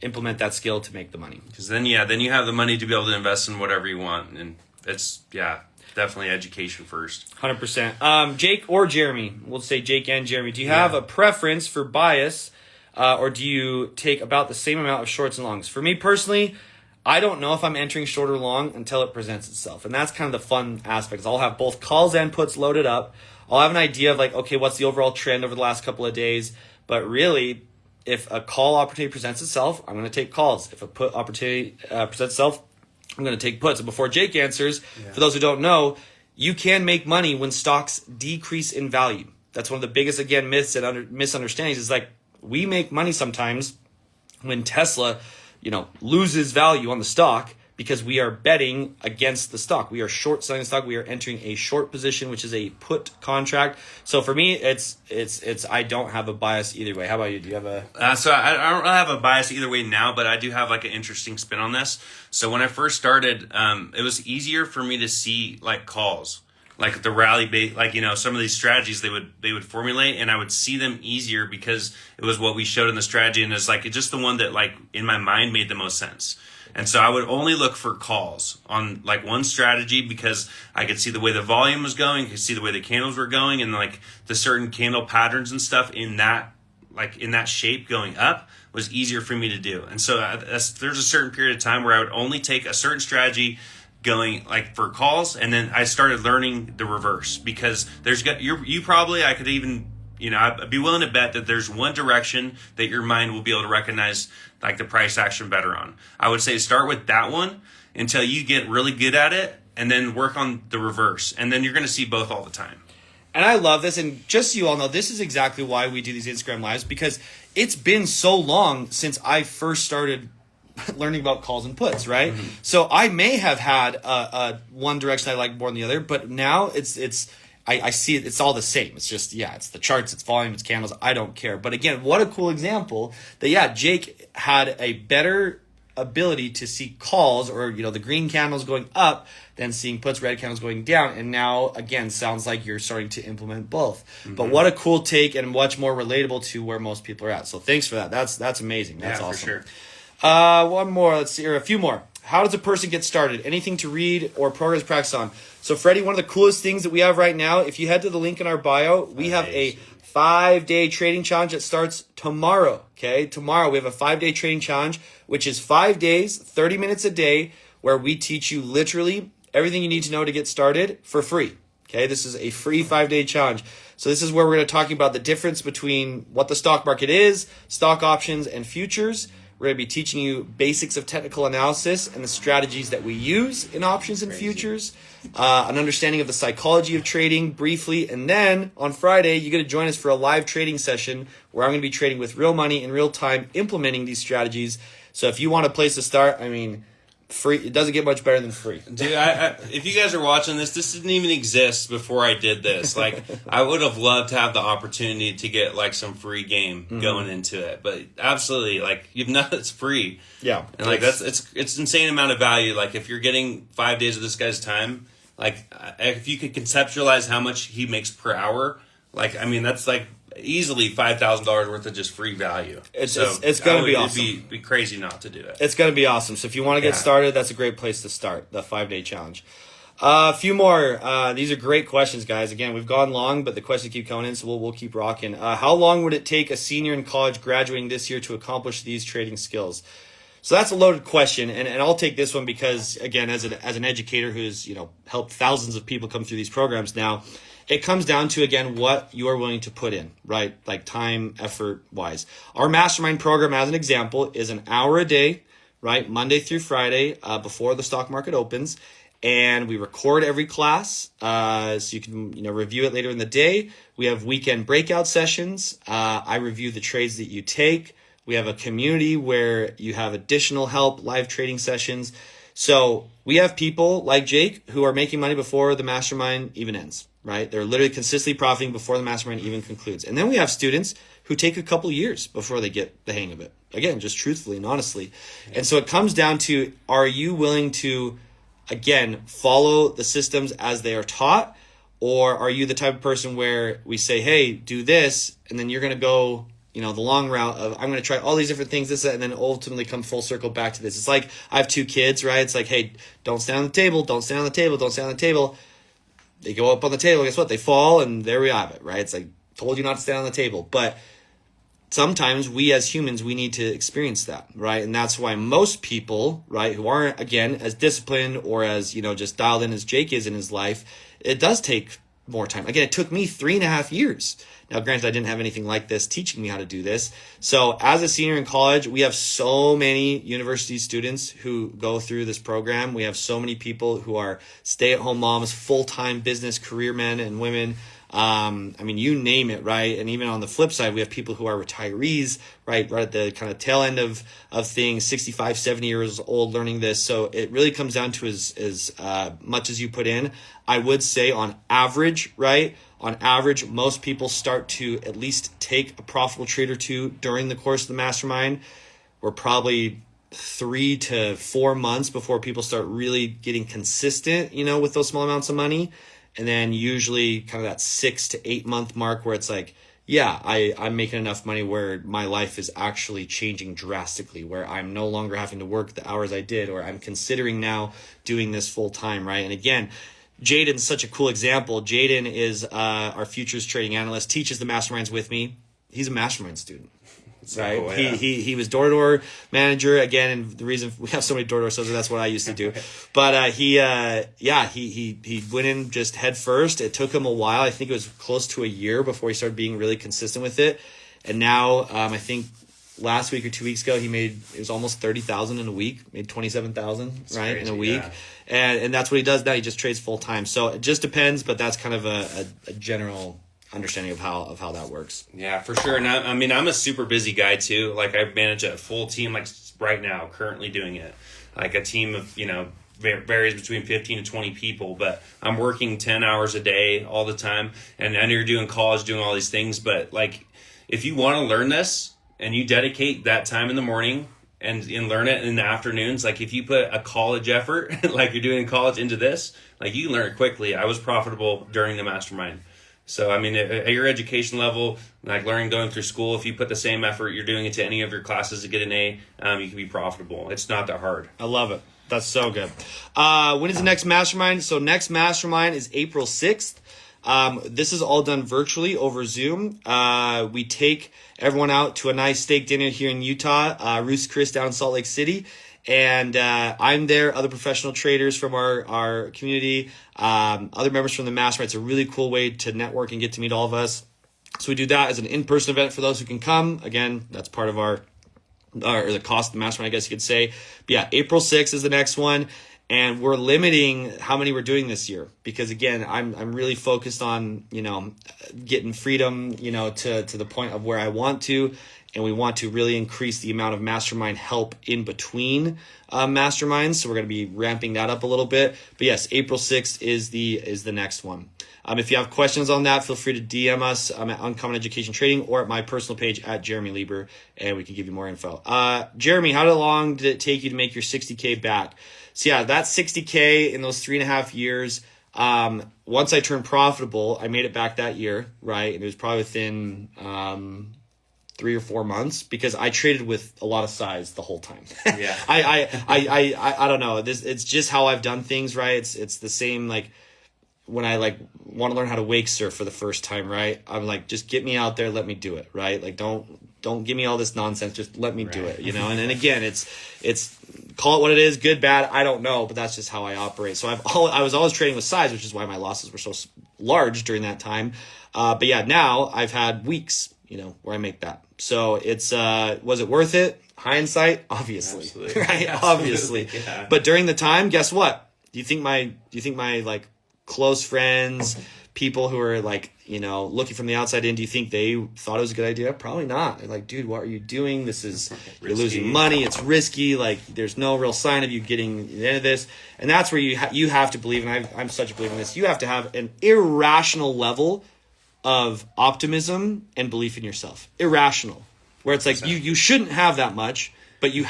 implement that skill to make the money. Because then you have the money to be able to invest in whatever you want, and it's definitely education first. 100%. Jake or Jeremy, we'll say Jake and Jeremy. Do you have a preference for bias, or do you take about the same amount of shorts and longs? For me personally, I don't know if I'm entering short or long until it presents itself. And that's kind of the fun aspect. I'll have both calls and puts loaded up. I'll have an idea of okay, what's the overall trend over the last couple of days? But really, if a call opportunity presents itself, I'm going to take calls. If a put opportunity presents itself, I'm going to take puts. And before Jake answers, for those who don't know, you can make money when stocks decrease in value. That's one of the biggest, again, myths and misunderstandings is we make money sometimes when Tesla loses value on the stock because we are betting against the stock. We are short selling the stock. We are entering a short position, which is a put contract. So for me, it's I don't have a bias either way. How about you? Do you have a? So I don't really have a bias either way now, but I do have an interesting spin on this. So when I first started, it was easier for me to see calls. like the rally bait, like, some of these strategies they would formulate, and I would see them easier because it was what we showed in the strategy, and it's like it's just the one that like in my mind made the most sense. And so I would only look for calls on like one strategy because I could see the way the volume was going, could see the way the candles were going, and like the certain candle patterns and stuff in that shape going up was easier for me to do. And so there's a certain period of time where I would only take a certain strategy going like for calls, and then I started learning the reverse because I could even, I'd be willing to bet that there's one direction that your mind will be able to recognize like the price action better on. I would say start with that one until you get really good at it, and then work on the reverse, and then you're going to see both all the time. And I love this, and just so you all know, this is exactly why we do these Instagram Lives, because it's been so long since I first started learning about calls and puts, right? Mm-hmm. So I may have had a one direction I like more than the other, but now I see it, it's all the same. It's just, it's the charts, it's volume, it's candles, I don't care. But again, what a cool example that, Jake had a better ability to see calls or, the green candles going up than seeing puts, red candles going down. And now, again, sounds like you're starting to implement both. Mm-hmm. But what a cool take and much more relatable to where most people are at. So thanks for that. That's amazing. That's awesome. For sure. One more. Let's see, or a few more. How does a person get started? Anything to read or programs practice on? So, Freddie, one of the coolest things that we have right now, if you head to the link in our bio, we have a 5-day trading challenge that starts tomorrow. Okay, tomorrow we have a 5-day trading challenge, which is 5 days, 30 minutes a day, where we teach you literally everything you need to know to get started for free. Okay, this is a free 5-day challenge. So this is where we're going to talk about the difference between what the stock market is, stock options, and futures. We're going to be teaching you basics of technical analysis and the strategies that we use in options and futures, an understanding of the psychology of trading briefly, and then on Friday, you're going to join us for a live trading session where I'm going to be trading with real money in real time, implementing these strategies. So if you want a place to start, free. It doesn't get much better than free. Dude, if you guys are watching this didn't even exist before I did this. Like, I would have loved to have the opportunity to get like some free game going into it. But absolutely, like, you've not, it's free. Yeah. And like it's insane amount of value. Like, if you're getting 5 days of this guy's time, like, if you could conceptualize how much he makes per hour, like, that's like easily $5,000 worth of just free value. It's going to be awesome. It'd be crazy not to do it. It's going to be awesome. So if you want to get started, that's a great place to start, the 5-day challenge. A few more. These are great questions, guys. Again, we've gone long, but the questions keep coming in, so we'll keep rocking. How long would it take a senior in college graduating this year to accomplish these trading skills? So that's a loaded question, and I'll take this one because, again, as an educator who's helped thousands of people come through these programs now, it comes down to, again, what you are willing to put in, right? Like time, effort wise. Our mastermind program, as an example, is an hour a day, right? Monday through Friday, before the stock market opens. And we record every class, so you can, review it later in the day. We have weekend breakout sessions. I review the trades that you take. We have a community where you have additional help, live trading sessions. So we have people like Jake who are making money before the mastermind even ends, right? They're literally consistently profiting before the mastermind even concludes. And then we have students who take a couple years before they get the hang of it. Again, just truthfully and honestly. And so it comes down to, are you willing to, again, follow the systems as they are taught? Or are you the type of person where we say, hey, do this, and then you're going to go, the long route of, I'm going to try all these different things, this, that, and then ultimately come full circle back to this. It's like, I have 2 kids, right? It's like, hey, don't stand on the table, don't stand on the table, don't stand on the table. They go up on the table, guess what? They fall, and there we have it, right? It's like, told you not to stand on the table. But sometimes we as humans, we need to experience that, right? And that's why most people, right, who aren't, again, as disciplined or as, just dialed in as Jake is in his life, it does take more time. Again, it took me 3.5 years. Now, granted, I didn't have anything like this teaching me how to do this. So as a senior in college, we have so many university students who go through this program. We have so many people who are stay-at-home moms, full-time business career men and women. You name it, right? And even on the flip side, we have people who are retirees, right at the kind of tail end of things, 65, 70 years old learning this. So it really comes down to as much as you put in. I would say on average, right? On average, most people start to at least take a profitable trade or two during the course of the mastermind. We're probably 3 to 4 months before people start really getting consistent, with those small amounts of money. And then usually kind of that 6 to 8 month mark where it's like, yeah, I'm making enough money where my life is actually changing drastically, where I'm no longer having to work the hours I did, or I'm considering now doing this full time, right? And again, Jaden's such a cool example. Jaden is our futures trading analyst, teaches the masterminds with me. He's a mastermind student. Right. Oh, yeah. He was door-to-door manager again, and the reason we have so many door-to-door sales, that's what I used to do. But he went in just head first. It took him a while. I think it was close to a year before he started being really consistent with it. And now I think last week or 2 weeks ago it was almost 30,000 in a week, made 27,000 right crazy, in a week. Yeah. And that's what he does now. He just trades full time. So it just depends, but that's kind of a general understanding of how that works. Yeah, for sure. And I mean, I'm a super busy guy too. Like I manage a full team, like right now, currently doing it. Like a team of, varies between 15 to 20 people, but I'm working 10 hours a day all the time. And I know you're doing college, doing all these things, but like if you want to learn this and you dedicate that time in the morning and learn it in the afternoons, like if you put a college effort, like you're doing in college into this, like you can learn it quickly. I was profitable during the mastermind. So, I mean, at your education level, like going through school, if you put the same effort you're doing into any of your classes to get an A, you can be profitable. It's not that hard. I love it. That's so good. When is the next mastermind? So next mastermind is April 6th. This is all done virtually over Zoom. We take everyone out to a nice steak dinner here in Utah, Roost Chris down in Salt Lake City. And I'm there, other professional traders from our community, other members from the mastermind. It's a really cool way to network and get to meet all of us. So we do that as an in-person event for those who can come. Again, that's part of or the cost of the mastermind, I guess you could say. But yeah, April 6th is the next one. And we're limiting how many we're doing this year because, again, I'm really focused on, getting freedom, to the point of where I want to. And we want to really increase the amount of mastermind help in between masterminds. So we're going to be ramping that up a little bit. But yes, April 6th is the next one. If you have questions on that, feel free to DM us at Uncommon Education Trading or at my personal page at Jeremy Lieber, and we can give you more info. Jeremy, how long did it take you to make your 60K back? So yeah, that 60K in those 3.5 years, once I turned profitable, I made it back that year, right? And it was probably within 3 or 4 months because I traded with a lot of size the whole time. Yeah. I don't know. It's just how I've done things, right? It's the same like when I want to learn how to wake surf for the first time, right? I'm like, just get me out there, let me do it, right? Like don't give me all this nonsense, just let me do it, And again, it's call it what it is, good, bad, I don't know, but that's just how I operate. So I was always trading with size, which is why my losses were so large during that time. But yeah, now I've had weeks, where I make that. So it's was it worth it? Hindsight, obviously. Absolutely. Right? Absolutely. Obviously. Yeah. But during the time, guess what? Do you think my like close friends, people who are like, looking from the outside in, do you think they thought it was a good idea? Probably not. They're like, dude, what are you doing? This is you're losing money. It's risky. Like there's no real sign of you getting into this. And that's where you have to believe, and I'm such a believer in this. You have to have an irrational level of optimism and belief in yourself. Irrational. Where it's like you shouldn't have that much, but you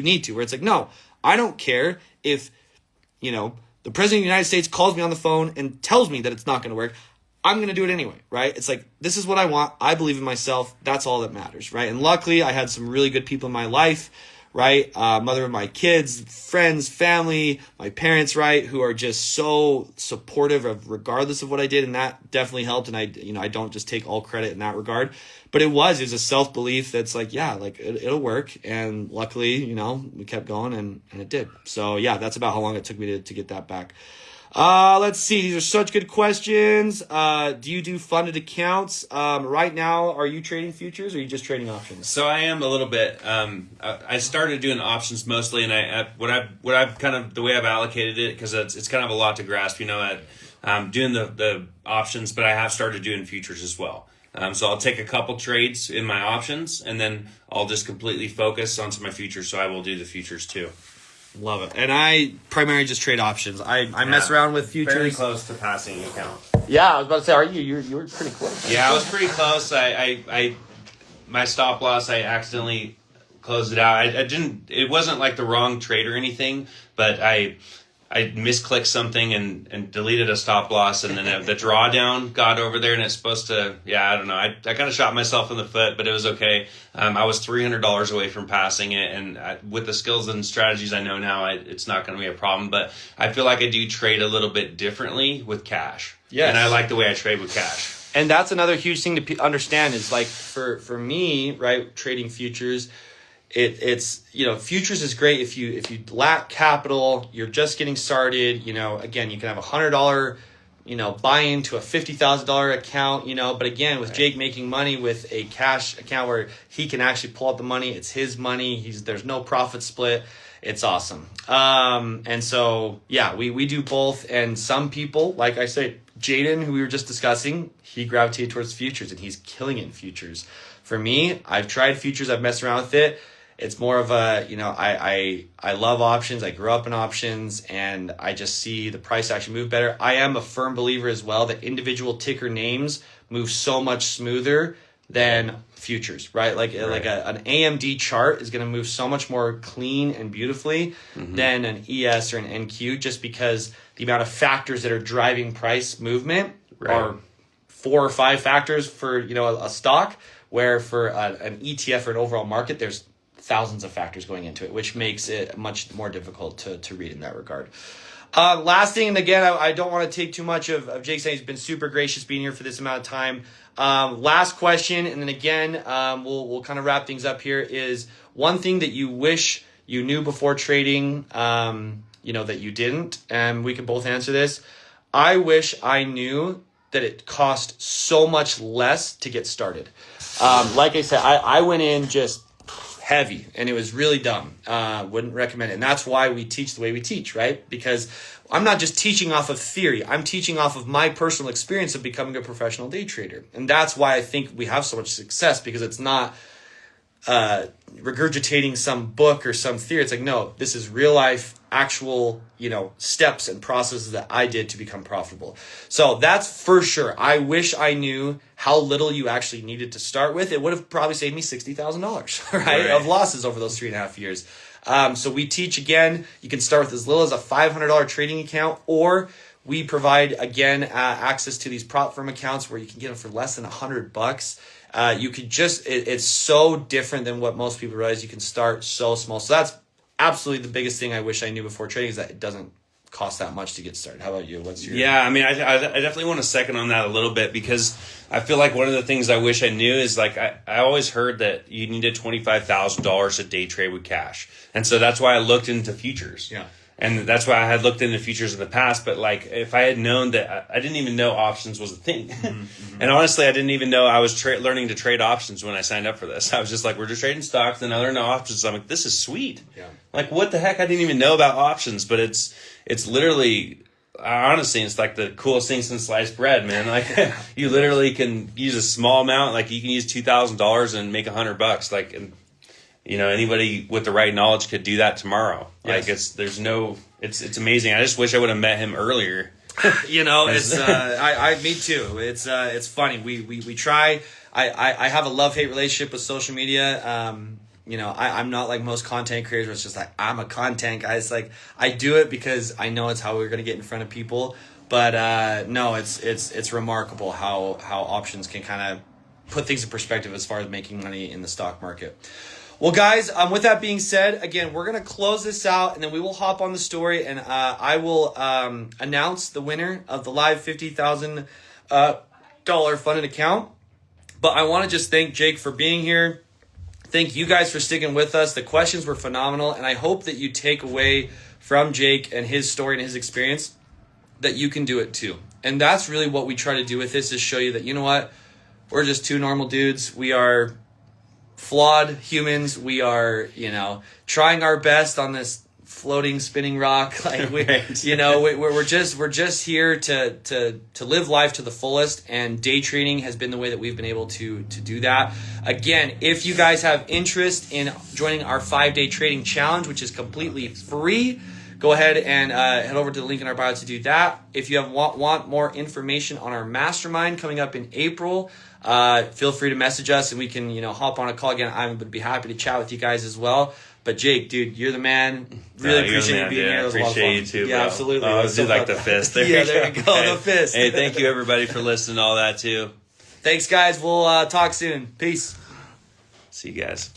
need to. Where it's like, no, I don't care if the president of the United States calls me on the phone and tells me that it's not going to work. I'm going to do it anyway, right? It's like, this is what I want. I believe in myself. That's all that matters, right? And luckily, I had some really good people in my life, right? Mother of my kids, friends, family, my parents, right? Who are just so supportive of regardless of what I did. And that definitely helped. And I don't just take all credit in that regard. But it was a self-belief that's like, yeah, like it'll work. And luckily, we kept going and it did. So yeah, that's about how long it took me to get that back. Let's see. These are such good questions. Do you do funded accounts? Right now, are you trading futures or are you just trading options? So I am a little bit. I started doing options mostly, and what I've kind of the way I've allocated it because it's kind of a lot to grasp. Doing the options, but I have started doing futures as well. So I'll take a couple trades in my options, and then I'll just completely focus onto my futures. So I will do the futures too. Love it. And I primarily just trade options. I mess around with futures. Very close to passing account. Yeah, I was about to say, are you? You were pretty close. Yeah, I was pretty close. I my stop loss, I accidentally closed it out. I didn't. It wasn't like the wrong trade or anything, but I misclicked something and deleted a stop loss, and then the drawdown got over there, and it's supposed to, I don't know. I kind of shot myself in the foot, but it was okay. I was $300 away from passing it, and with the skills and strategies I know now, it's not going to be a problem. But I feel like I do trade a little bit differently with cash. Yes. And I like the way I trade with cash. And that's another huge thing to understand is like for me, right, trading futures, it's futures is great if you lack capital, you're just getting started. Again, you can have $100 buy into a $50,000 account. But again, with Jake making money with a cash account where he can actually pull out the money, it's his money. There's no profit split. It's awesome. And so we do both. And some people, like I say, Jaden, who we were just discussing, he gravitated towards futures and he's killing it in futures. For me, I've tried futures, I've messed around with it. It's more of a, I love options. I grew up in options and I just see the price actually move better. I am a firm believer as well that individual ticker names move so much smoother than futures, right? Like an AMD chart is going to move so much more clean and beautifully than an ES or an NQ, just because the amount of factors that are driving price movement are 4 or 5 factors for, a stock, where for an ETF or an overall market, there's thousands of factors going into it, which makes it much more difficult to read in that regard. Last thing, and again, I don't want to take too much of Jake saying he's been super gracious being here for this amount of time. Last question, and then again, we'll kind of wrap things up here, is one thing that you wish you knew before trading, that you didn't, and we can both answer this. I wish I knew that it cost so much less to get started. Like I said, I went in just heavy and it was really dumb. Wouldn't recommend it. And that's why we teach the way we teach, right? Because I'm not just teaching off of theory. I'm teaching off of my personal experience of becoming a professional day trader. And that's why I think we have so much success, because it's not regurgitating some book or some theory. It's like, no, this is real life, actual, steps and processes that I did to become profitable. So that's for sure. I wish I knew how little you actually needed to start with. It would have probably saved me $60,000, right, of losses over those 3.5 years. So we teach, again, you can start with as little as a $500 trading account, or we provide, again, access to these prop firm accounts where you can get them for less than $100. You could it's so different than what most people realize. You can start so small. So that's absolutely the biggest thing I wish I knew before trading, is that it doesn't cost that much to get started. How about you? What's your... Yeah, I mean, I definitely want to second on that a little bit, because I feel like one of the things I wish I knew is, like, I always heard that you needed $25,000 to day trade with cash. And so that's why I looked into futures. Yeah. And that's why I had looked into futures in the past. But, like, if I had known that, I didn't even know options was a thing. And honestly, I didn't even know I was learning to trade options when I signed up for this. I was just like, we're just trading stocks, and I learned options. I'm like, this is sweet. Yeah. Like, what the heck? I didn't even know about options. But it's literally, honestly, it's like the coolest thing since sliced bread, man. Like, you literally can use a small amount. Like, you can use $2,000 and make $100. Like, and anybody with the right knowledge could do that tomorrow. Yes. Like, it's amazing. I just wish I would have met him earlier. It's me too. It's funny. We try. I have a love-hate relationship with social media. I'm not like most content creators where it's just like, I'm a content guy. It's like, I do it because I know it's how we're going to get in front of people. But no, it's remarkable how options can kind of put things in perspective as far as making money in the stock market. Well, guys, with that being said, again, we're going to close this out, and then we will hop on the story, and I will announce the winner of the live $50,000 funded account. But I want to just thank Jake for being here. Thank you guys for sticking with us. The questions were phenomenal, and I hope that you take away from Jake and his story and his experience that you can do it too. And that's really what we try to do with this, is show you that, you know what, we're just two normal dudes. We are flawed humans. We are, trying our best on this floating, spinning rock. Like we're just here to live life to the fullest. And day trading has been the way that we've been able to do that. Again, if you guys have interest in joining our 5-day trading challenge, which is completely free, go ahead and head over to the link in our bio to do that. If you want more information on our mastermind coming up in April, feel free to message us and we can, hop on a call again. I would be happy to chat with you guys as well. But Jake, dude, you're the man. Really appreciate you being here. It was a lot of appreciate fun. you too, Yeah, bro. absolutely. Oh, It was do so like fun. the fist. Yeah, there we go. The fist. Hey, thank you everybody for listening to all that too. Thanks, guys. We'll talk soon. Peace. See you guys.